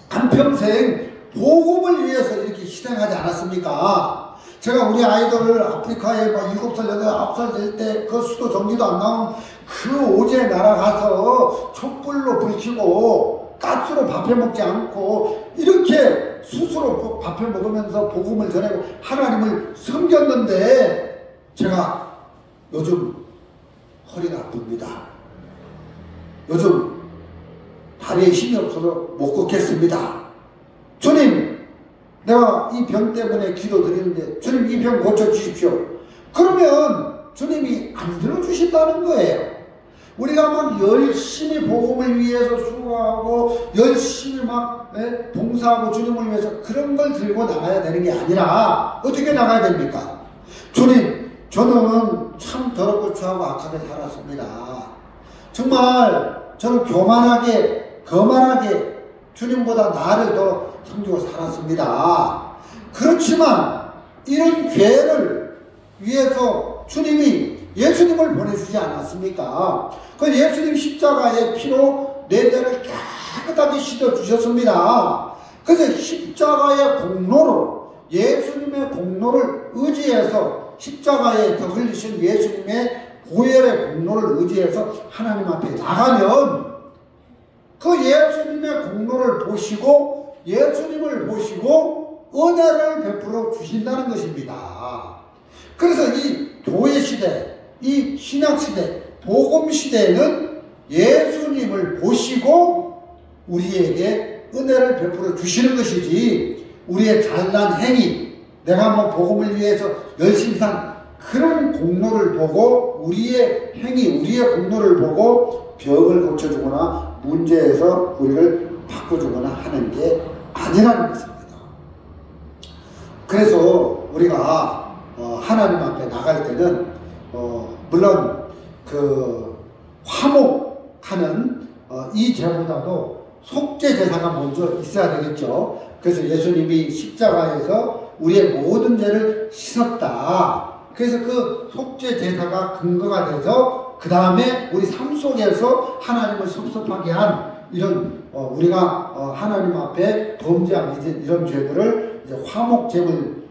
한평생 복음을 위해서 이렇게 희생하지 않았습니까? 제가 우리 아이들을 아프리카에 막 7살, 8살, 9살 될 때 그 수도 전기도 안 나온 그 오지에 날아가서 촛불로 불키고 가스로 밥해 먹지 않고 이렇게 스스로 밥해 먹으면서 복음을 전하고 하나님을 섬겼는데 제가 요즘 허리가 아픕니다. 요즘 다리에 힘이 없어서 못 걷겠습니다. 주님, 내가 이 병 때문에 기도 드리는데 주님 이 병 고쳐주십시오. 그러면 주님이 안 들어주신다는 거예요. 우리가 막 열심히 복음을 위해서 수고하고 열심히 막 봉사하고 주님을 위해서 그런 걸 들고 나가야 되는 게 아니라 어떻게 나가야 됩니까? 주님, 저는 참 더럽고 추하고 악하게 살았습니다. 정말 저는 교만하게 거만하게 주님보다 나를 더 섬기고 살았습니다. 그렇지만 이런 죄를 위해서 주님이 예수님을 보내주지 않았습니까? 그 예수님 십자가의 피로 내 죄를 깨끗하게 씻어주셨습니다. 그래서 십자가의 공로로, 예수님의 공로를 의지해서, 십자가에 더 흘리신 예수님의 보혈의 공로를 의지해서 하나님 앞에 나가면 그 예수님의 공로를 보시고 예수님을 보시고 은혜를 베풀어 주신다는 것입니다. 그래서 이 교회 시대, 이 신약 시대, 복음 시대에는 예수님을 보시고 우리에게 은혜를 베풀어 주시는 것이지, 우리의 잘난 행위, 내가 뭐 복음을 위해서 열심히 산 그런 공로를 보고, 우리의 행위, 우리의 공로를 보고 벽을 고쳐주거나 문제에서 우리를 바꿔주거나 하는 게 아니라는 것입니다. 그래서 우리가 하나님 앞에 나갈 때는 물론 그 화목하는 이 제보다도 속죄 제사가 먼저 있어야 되겠죠. 그래서 예수님이 십자가에서 우리의 모든 죄를 씻었다. 그래서 그 속죄 제사가 근거가 돼서 그 다음에 우리 삶 속에서 하나님을 섭섭하게 한 이런 우리가 하나님 앞에 범죄한 이런 죄들을 이제 화목제를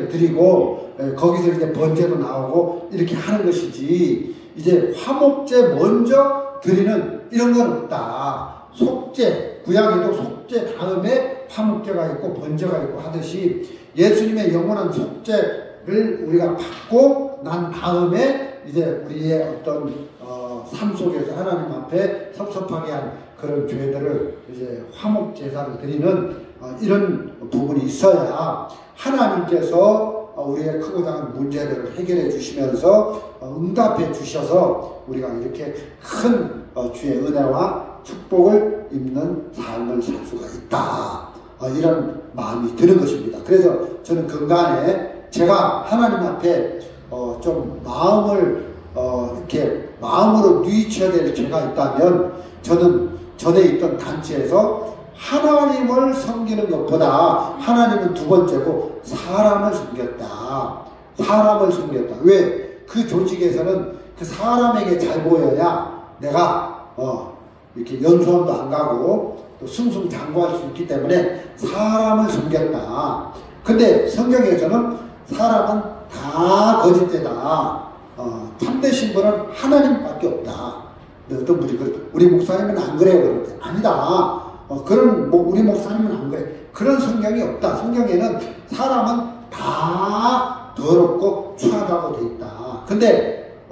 드리고 거기서 이제 번제도 나오고 이렇게 하는 것이지, 이제 화목제 먼저 드리는 이런 건 없다. 속죄, 구약에도 속죄 다음에 화목제가 있고 번제가 있고 하듯이 예수님의 영원한 속죄를 우리가 받고 난 다음에 이제 우리의 어떤 삶 속에서 하나님 앞에 섭섭하게 한 그런 죄들을 이제 화목 제사를 드리는 이런 부분이 있어야 하나님께서 우리의 크고 작은 문제들을 해결해 주시면서 응답해 주셔서 우리가 이렇게 큰 주의 은혜와 축복을 입는 삶을 살 수가 있다. 이런 마음이 드는 것입니다. 그래서 저는 근간에 제가 하나님 앞에 좀 마음을 이렇게 마음으로 누이쳐야 될 죄가 있다면, 저는 전에 있던 단체에서 하나님을 섬기는 것보다 하나님은 두 번째고 사람을 섬겼다. 사람을 섬겼다. 왜? 그 조직에서는 그 사람에게 잘 보여야 내가 이렇게 연수원도 안 가고 또 승승장구할 수 있기 때문에 사람을 섬겼다. 근데 성경에서는 사람은 다 거짓되다. 참되신 분은 하나님밖에 없다. 근데 어떤 분이 그랬다. 우리 목사님은 안 그래요. 그런데 아니다. 우리 목사님은 안 그래. 그런 성경이 없다. 성경에는 사람은 다 더럽고 추하다고 돼 있다. 근데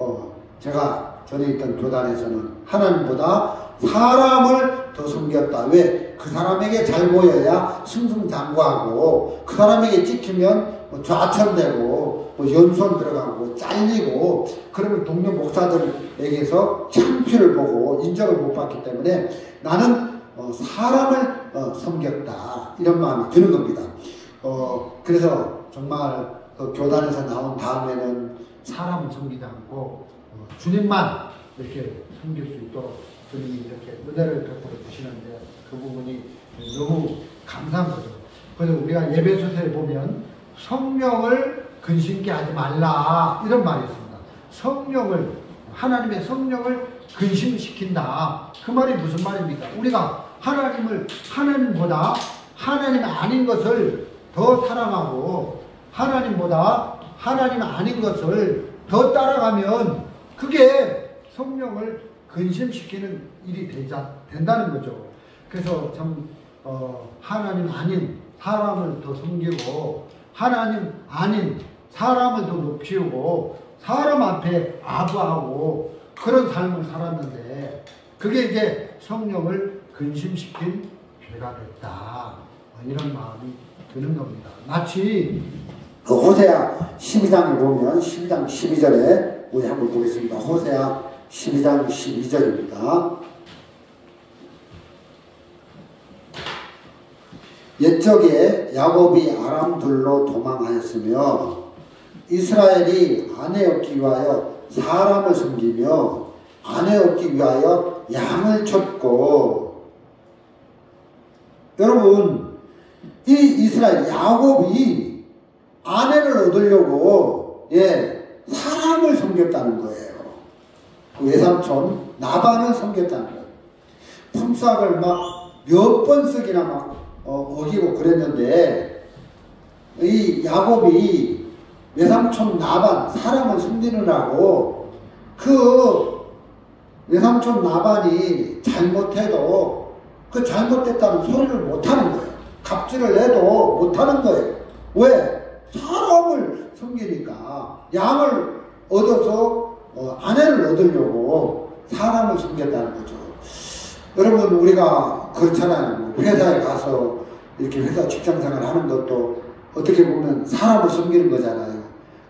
제가 전에 있던 교단에서는 하나님보다 사람을 더 섬겼다. 왜? 그 사람에게 잘 보여야 승승장구하고, 그 사람에게 찍히면 좌천되고 연수원 들어가고 잘리고, 그러면 동료 목사들에게서 창피를 보고 인정을 못 받기 때문에 나는 사람을 섬겼다. 이런 마음이 드는 겁니다. 그래서 정말 그 교단에서 나온 다음에는 사람을 섬기지 않고 주님만 이렇게 섬길 수 있도록 주님이 이렇게 은혜를 베풀어 주시는데, 그 부분이 너무 감사한 거죠. 그래서 우리가 예배서에 보면 성령을 근심케 하지 말라 이런 말이 있습니다. 하나님의 성령을 근심시킨다. 그 말이 무슨 말입니까? 우리가 하나님보다 하나님 아닌 것을 더 사랑하고 하나님보다 하나님 아닌 것을 더 따라가면 그게 성령을 근심시키는 일이 된다는 거죠. 그래서 참 하나님 아닌 사람을 더 섬기고 하나님 아닌 사람을 더 높이고 사람 앞에 아부하고 그런 삶을 살았는데, 그게 이제 성령을 근심시킨 죄가 됐다. 이런 마음이 드는 겁니다. 마치 호세아 12장에 보면 12장 12절에 우리 한번 보겠습니다. 호세아 12장 12절입니다. 옛적에 야곱이 아람들로 도망하였으며 이스라엘이 아내 얻기 위하여 사람을 섬기며 아내 얻기 위하여 양을 쳤고, 여러분 이 이스라엘 야곱이 아내를 얻으려고 사람을 섬겼다는 거예요. 그 외삼촌 나반을 섬겼다는 거예요. 품삯을 막 몇 번 쓰기나 막 어기고 그랬는데, 이 야곱이 외삼촌 나반 사람을 섬기느라고 그 외삼촌 나반이 잘못해도 그 잘못됐다는 소리를 못하는 거예요. 갑질을 해도 못하는 거예요. 왜? 사람을 섬기니까. 양을 얻어서 아내를 얻으려고 사람을 섬겼다는 거죠. 여러분 우리가 그렇잖아요. 회사에 가서 이렇게 회사 직장생활 하는 것도 어떻게 보면 사람을 섬기는 거잖아요.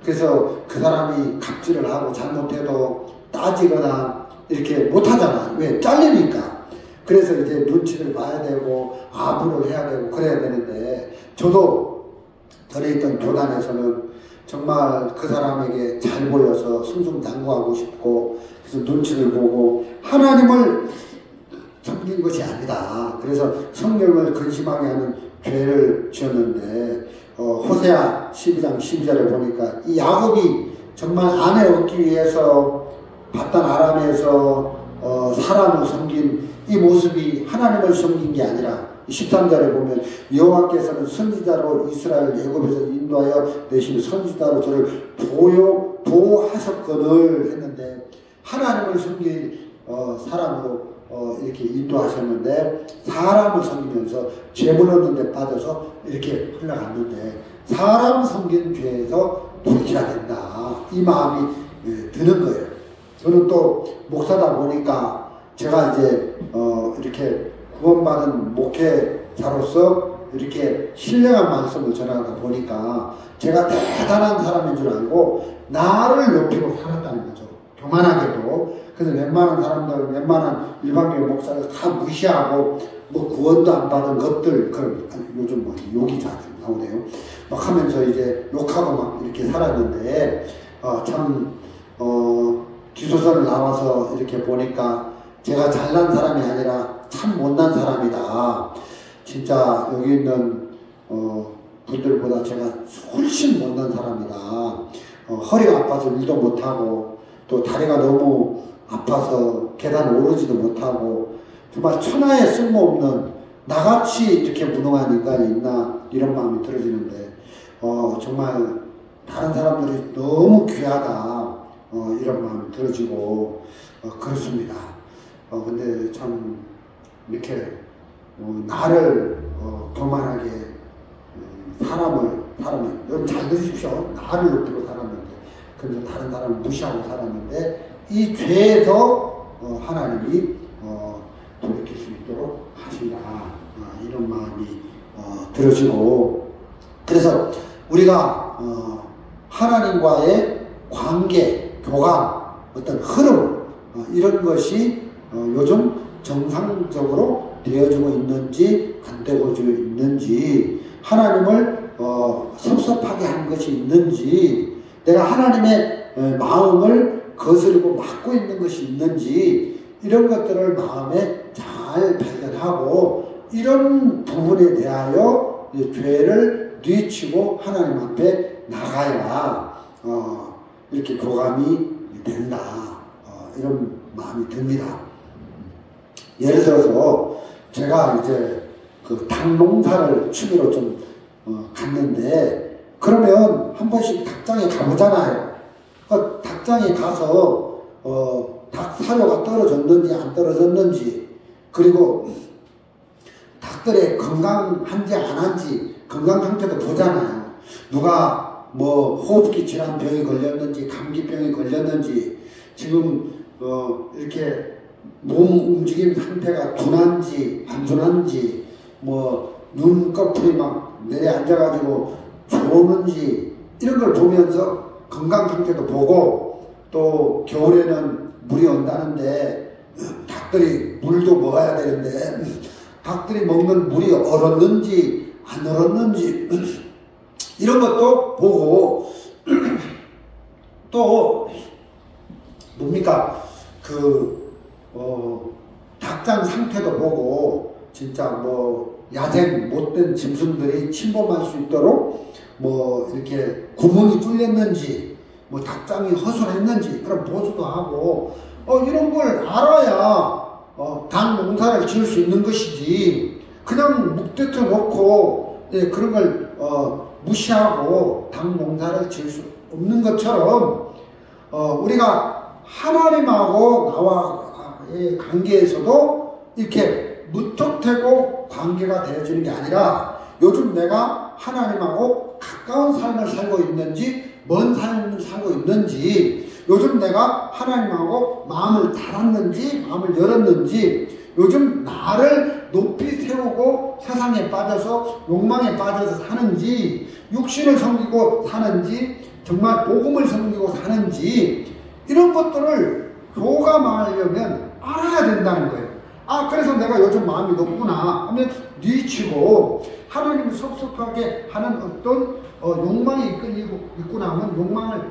그래서 그 사람이 갑질을 하고 잘못해도 따지거나 이렇게 못하잖아요. 왜? 잘리니까. 그래서 이제 눈치를 봐야 되고 아부를 해야 되고 그래야 되는데, 저도 전에 있던 교단에서는 정말 그 사람에게 잘 보여서 승승장구하고 싶고, 그래서 눈치를 보고 하나님을 섬긴 것이 아니다. 그래서 성령을 근심하게 하는 죄를 지었는데, 호세아 12장 12절에 보니까 이 야곱이 정말 아내 얻기 위해서 바단 아람에서 사람을 섬긴 이 모습이 하나님을 섬긴 게 아니라 13절에 보면 여호와께서는 선지자로 이스라엘 애굽에서 인도하여 내신 선지자로 저를 보호하셨거늘 했는데, 하나님을 섬길 사람으로 이렇게 인도하셨는데, 사람을 섬기면서 죄물 얻는 데 빠져서 이렇게 흘러갔는데, 사람 섬긴 죄에서 돌이켜야 된다, 이 마음이 드는 거예요. 저는 또 목사다 보니까 제가 이제 이렇게 구원받은 목회자로서 이렇게 신령한 말씀을 전하다 보니까 제가 대단한 사람인 줄 알고 나를 높이고 살았다는 거죠. 교만하게도. 그래서 웬만한 사람들, 웬만한 일반교회 목사를 다 무시하고, 뭐 구원도 안 받은 것들, 그럼 요즘 뭐 욕이 자주 나오네요. 막 하면서 이제 욕하고 막 이렇게 살았는데, 기소서를 나와서 이렇게 보니까 제가 잘난 사람이 아니라 참 못난 사람이다. 진짜 여기 있는 분들보다 제가 훨씬 못난 사람이다. 허리가 아파서 일도 못하고, 또 다리가 너무 아파서 계단 오르지도 못하고, 정말 천하에 쓸모없는 나같이 이렇게 무능한 인간이 있나, 이런 마음이 들어지는데, 정말 다른 사람들이 너무 귀하다, 이런 마음이 들어지고 그렇습니다. 근데 참 이렇게 나를 교만하게 사람을 여러분 잘 들으십시오. 나를 높이고 살았는데, 그래서 다른 사람을 무시하고 살았는데, 이 죄에서 하나님이 돌이킬 수 있도록 하시라, 이런 마음이 들어지고, 그래서 우리가 하나님과의 관계, 교감, 어떤 흐름, 이런 것이 요즘 정상적으로 되어지고 있는지 안 되어지고 있는지, 하나님을 섭섭하게 한 것이 있는지, 내가 하나님의 마음을 거스르고 막고 있는 것이 있는지, 이런 것들을 마음에 잘 발견하고, 이런 부분에 대하여 죄를 뉘치고 하나님 앞에 나가야 이렇게 교감이 된다, 이런 마음이 듭니다. 예를 들어서 제가 이제 그 닭 농사를 취미로 좀 갔는데, 그러면 한 번씩 닭장에 가보잖아요. 그 닭장에 가서 닭 사료가 떨어졌는지 안 떨어졌는지, 그리고 닭들의 건강한지 안 한지 건강 상태도 보잖아요. 누가 뭐 호흡기 질환 병이 걸렸는지, 감기병이 걸렸는지, 지금 이렇게 몸 움직임 상태가 둔한지 안 둔한지, 뭐 눈꺼풀이 막 내려앉아가지고 좋은지, 이런 걸 보면서 건강 상태도 보고, 또 겨울에는 물이 온다는데 닭들이 물도 먹어야 되는데 닭들이 먹는 물이 얼었는지 안 얼었는지, 이런 것도 보고, 또 뭡니까, 닭장 상태도 보고, 진짜 뭐 야생 못된 짐승들이 침범할 수 있도록 뭐 이렇게 구멍이 뚫렸는지, 뭐 닭장이 허술했는지, 그런 보수도 하고, 이런 걸 알아야 닭 농사를 지을 수 있는 것이지, 그냥 묵대쳐 놓고 그런 걸 무시하고 닭 농사를 지을 수 없는 것처럼, 우리가 하나님하고 나와의 관계에서도 이렇게 무턱대고 관계가 되어지는 게 아니라, 요즘 내가 하나님하고 가까운 삶을 살고 있는지 먼 삶을 살고 있는지, 요즘 내가 하나님하고 마음을 닫았는지 마음을 열었는지, 요즘 나를 높이 세우고 세상에 빠져서 욕망에 빠져서 사는지, 육신을 섬기고 사는지, 정말 복음을 섬기고 사는지, 이런 것들을 교감하려면 알아야 된다는 거예요. 그래서 내가 요즘 마음이 높구나 하면 뉘치고, 하나님을 섭섭하게 하는 어떤 욕망이 이끌리고 있구나 하면 욕망을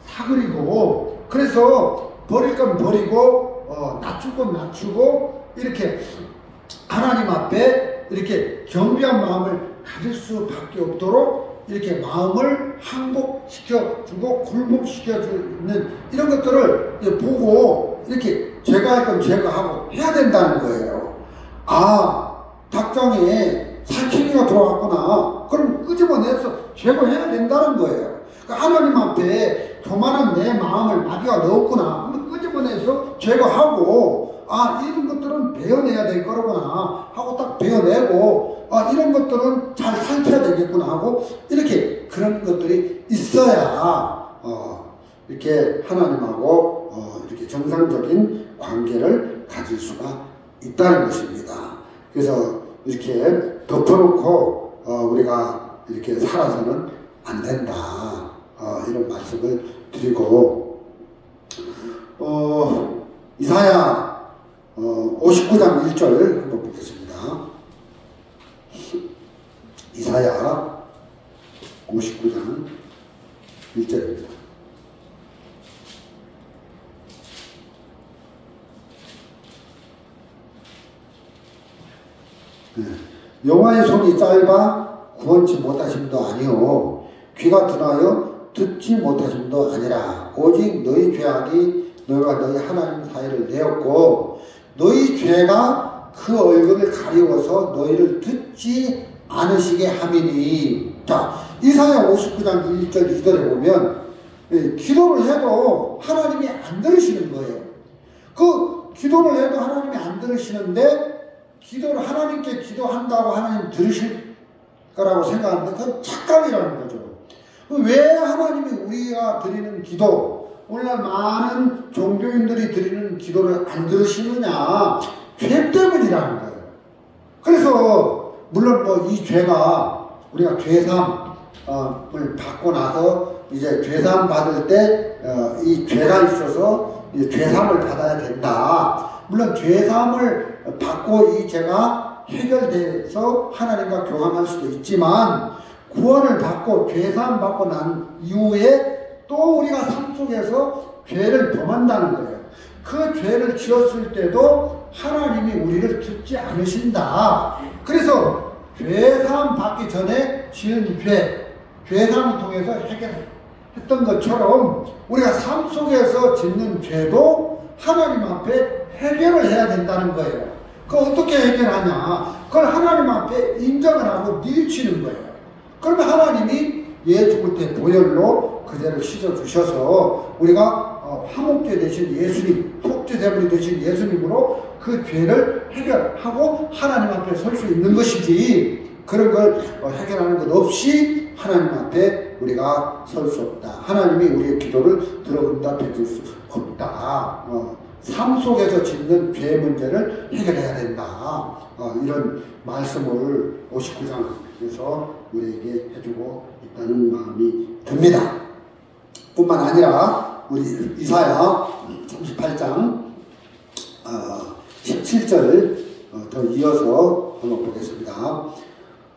사그리고, 그래서 버릴 건 버리고 낮출 건 낮추고, 이렇게 하나님 앞에 이렇게 겸비한 마음을 가질 수밖에 없도록 이렇게 마음을 항복시켜주고 굴복시켜주는 이런 것들을 보고, 이렇게 제가 할 건 제가 하고 해야 된다는 거예요. 닭장에 살쾡이가 들어왔구나. 그럼 끄집어내서 제거해야 된다는 거예요. 그러니까 하나님 앞에 교만한 내 마음을 마귀가 넣었구나. 그럼 끄집어내서 제거하고, 아, 이런 것들은 베어내야 될 거구나 하고 딱 베어내고, 아, 이런 것들은 잘 살펴야 되겠구나 하고, 이렇게 그런 것들이 있어야 이렇게 하나님하고 이렇게 정상적인 관계를 가질 수가 있다는 것입니다. 그래서 이렇게 덮어놓고 우리가 이렇게 살아서는 안 된다. 이런 말씀을 드리고, 이사야 59장 1절 한번 보겠습니다. 이사야 59장 1절입니다. 여호와의 손이 짧아 구원치 못하심도 아니요 귀가 둔하여 듣지 못하심도 아니라 오직 너희 죄악이 너희와 너희 하나님 사이를 내었고 너희 죄가 그 얼굴을 가리워서 너희를 듣지 않으시게 함이니. 자, 이사야 59장 1절 2절에 보면 기도를 해도 하나님이 안 들으시는 거예요. 그 기도를 해도 하나님이 안 들으시는데 기도를 하나님께 기도한다고 하나님 들으실 거라고 생각하는데 그건 착각이라는 거죠. 왜 하나님이 우리가 드리는 기도, 오늘날 많은 종교인들이 드리는 기도를 안 들으시느냐? 죄 때문이라는 거예요. 그래서 물론 뭐 이 죄가 우리가 죄사함을 받고 나서 이제 죄사함 받을 때 이 죄가 있어서 이제 죄사함을 받아야 된다. 물론 죄사함을 받고 이 죄가 해결돼서 하나님과 교감할 수도 있지만 구원을 받고 죄사함 받고 난 이후에 또 우리가 삶 속에서 죄를 범한다는 거예요. 그 죄를 지었을 때도 하나님이 우리를 듣지 않으신다. 그래서 죄사함 받기 전에 지은 죄사함을 통해서 해결했던 것처럼 우리가 삶 속에서 짓는 죄도 하나님 앞에 해결을 해야 된다는 거예요. 그걸 어떻게 해결하냐? 그걸 하나님 앞에 인정을 하고 뉘우치는 거예요. 그러면 하나님이 죽을 때 보혈로 그 죄를 씻어주셔서 우리가 화목제 되신 예수님, 속죄제물이 되신 예수님으로 그 죄를 해결하고 하나님 앞에 설 수 있는 것이지, 그런 걸 해결하는 것 없이 하나님 앞에 우리가 설 수 없다. 하나님이 우리의 기도를 들어준다, 해줄 수 없다. 삶 속에서 짓는 죄 문제를 해결해야 된다. 이런 말씀을 59장에서 우리에게 해주고 있다는 마음이 듭니다. 뿐만 아니라 우리 이사야 38장 17절 더 이어서 한번 보겠습니다.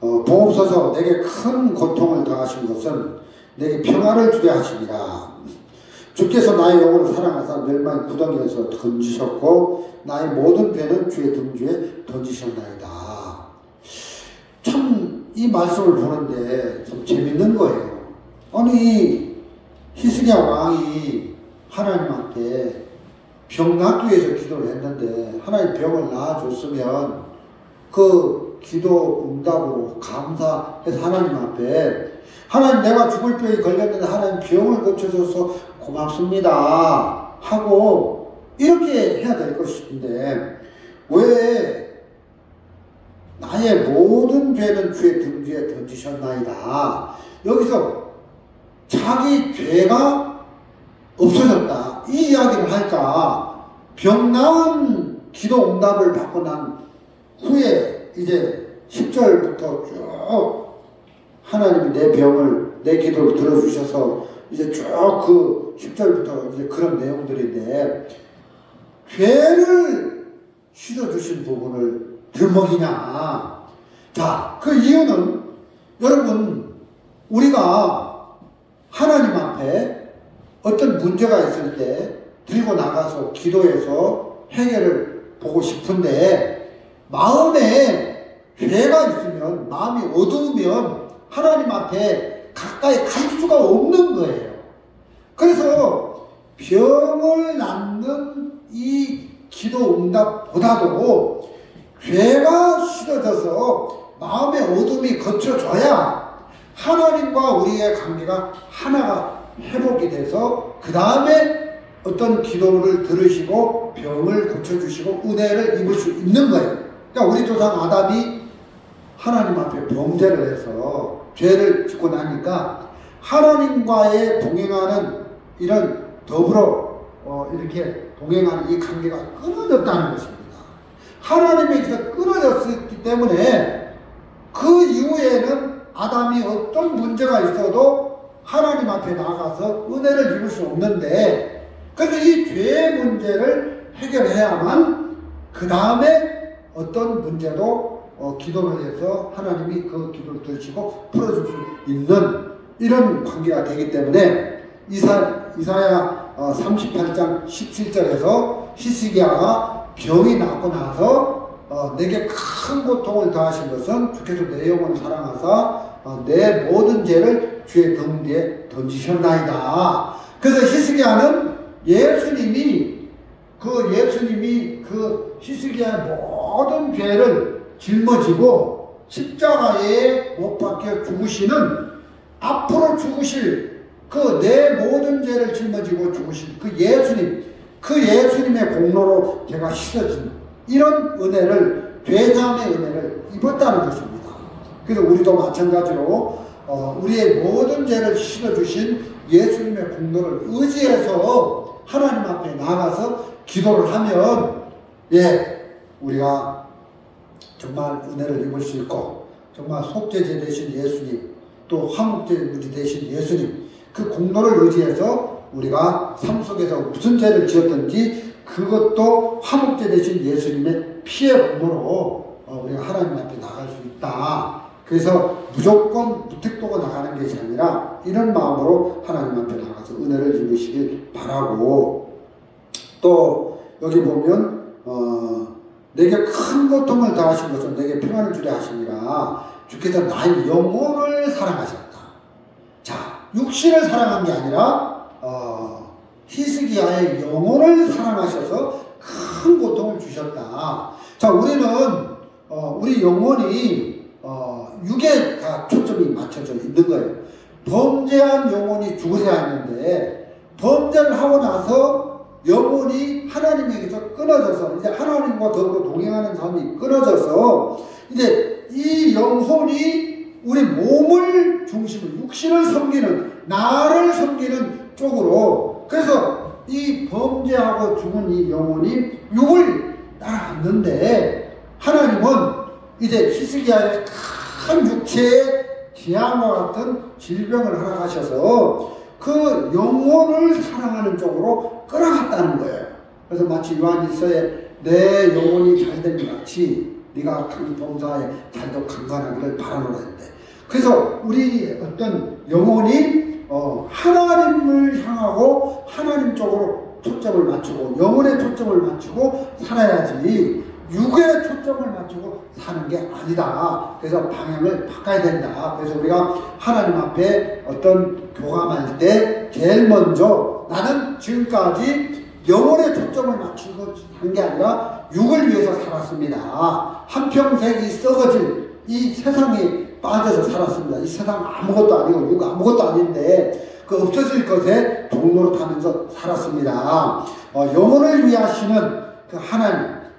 보옵소서 내게 큰 고통을 당하신 것은 내게 평화를 주게 하심이라. 주께서 나의 영혼을 사랑하사 멸망의 구덩이에서 던지셨고 나의 모든 죄는 주의 등주에 던지셨나이다. 참 이 말씀을 보는데 좀 재밌는 거예요. 아니 히스기야 왕이 하나님 앞에 병 낫기 위해서 기도를 했는데 하나님 병을 나아줬으면 그 기도 응답으로 감사해서 하나님 앞에 하나님 내가 죽을 병이 걸렸는데 하나님 병을 고쳐줘서 고맙습니다 하고 이렇게 해야 될 것인데 왜 나의 모든 죄는 주의 등지에 던지셨나이다. 여기서 자기 죄가 없어졌다 이 이야기를 할까? 병 나은 기도 응답을 받고 난 후에 이제 10절부터 쭉 하나님이 내 병을 내 기도를 들어주셔서 이제 쭉 그 10절부터 이제 그런 내용들인데 죄를 씻어주신 부분을 들먹이냐? 자, 그 이유는 여러분 우리가 하나님 앞에 어떤 문제가 있을 때 들고 나가서 기도해서 해결을 보고 싶은데 마음에 죄가 있으면 마음이 어두우면 하나님 앞에 가까이 갈 수가 없는 거예요. 그래서 병을 낫는 이 기도 응답보다도 죄가 씻어져서 마음의 어둠이 거쳐져야 하나님과 우리의 관계가 하나가 회복이 돼서 그 다음에 어떤 기도를 들으시고 병을 고쳐주시고 은혜를 입을 수 있는 거예요. 그러니까 우리 조상 아담이 하나님 앞에 범죄를 해서 죄를 짓고 나니까 하나님과의 동행하는 이런 더불어 이렇게 동행하는 이 관계가 끊어졌다는 것입니다. 하나님에게서 끊어졌기 때문에 그 이후에는 아담이 어떤 문제가 있어도 하나님 앞에 나가서 은혜를 입을 수 없는데, 그래서 이 죄의 문제를 해결해야만 그 다음에 어떤 문제도 기도를 해서 하나님이 그 기도를 들으시고 풀어줄 수 있는 이런 관계가 되기 때문에 이사야 38장 17절에서 히스기야가 병이 낫고 나서 내게 큰 고통을 더하신 것은 주께서 내 영혼을 사랑하사 내 모든 죄를 주의 등 뒤에 던지셨나이다. 그래서 히스기야는 예수님이 그 히스기야의 모든 죄를 짊어지고 십자가에 못 박혀 죽으시는, 앞으로 죽으실 그 내 모든 죄를 짊어지고 죽으실 그 예수님의 공로로 제가 씻어진 이런 은혜를, 죄사함의 은혜를 입었다는 것입니다. 그래서 우리도 마찬가지로 우리의 모든 죄를 씻어주신 예수님의 공로를 의지해서 하나님 앞에 나가서 기도를 하면 우리가 정말 은혜를 입을 수 있고, 정말 속죄제 되신 예수님, 또 화목제물이 되신 예수님, 그 공로를 의지해서 우리가 삶 속에서 무슨 죄를 지었든지 그것도 화목제 되신 예수님의 피의 공로로 우리가 하나님 앞에 나갈 수 있다. 그래서 무조건 무택도가 나가는 것이 아니라 이런 마음으로 하나님 앞에 나가서 은혜를 입으시길 바라고, 또 여기 보면 내게 큰 고통을 당하신 것은 내게 평안을 주려 하시니라. 주께서 나의 영혼을 사랑하셨다. 자, 육신을 사랑한 게 아니라 히스기야의 영혼을 사랑하셔서 큰 고통을 주셨다. 자, 우리는 우리 영혼이 육에 다 초점이 맞춰져 있는 거예요. 범죄한 영혼이 죽으셔야 하는데, 범죄를 하고 나서 영혼이 하나님에게서 끊어져서 이제 하나님과 더불어 동행하는 삶이 끊어져서 이제 이 영혼이 우리 몸을 중심으로 육신을 섬기는, 나를 섬기는 쪽으로, 그래서 이 범죄하고 죽은 이 영혼이 육을 따라갔는데, 하나님은 이제 히스기야의 큰 육체의 재앙과 같은 질병을 허락하셔서 그 영혼을 사랑하는 쪽으로 끌어갔다는 거예요. 그래서 마치 요한일서에 내 영혼이 잘된 것 같이 네가 범사에 잘도 강건하기를 바라노라 했는데, 그래서 우리 어떤 영혼이 하나님을 향하고 하나님 쪽으로 초점을 맞추고 영혼에 초점을 맞추고 살아야지 육에 초점을 맞추고 사는 게 아니다. 그래서 방향을 바꿔야 된다. 그래서 우리가 하나님 앞에 어떤 교감할 때 제일 먼저 나는 지금까지 영혼에 초점을 맞추고 한 게 아니라 육을 위해서 살았습니다. 한평생이 썩어질 이 세상에 빠져서 살았습니다. 이 세상 아무것도 아니고 육 아무것도 아닌데 그 없어질 것에 종로로 타면서 살았습니다. 영혼을 위하시는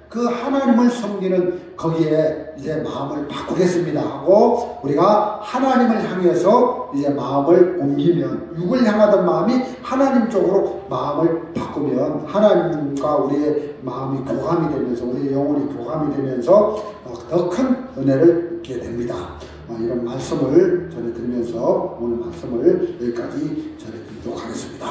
그 하나님을 섬기는 거기에 이제 마음을 바꾸겠습니다 하고, 우리가 하나님을 향해서 이제 마음을 옮기면, 육을 향하던 마음이 하나님 쪽으로 마음을 바꾸면 하나님과 우리의 마음이 교감이 되면서, 우리의 영혼이 교감이 되면서 더 큰 은혜를 얻게 됩니다. 이런 말씀을 전해드리면서 오늘 말씀을 여기까지 전해드리도록 하겠습니다.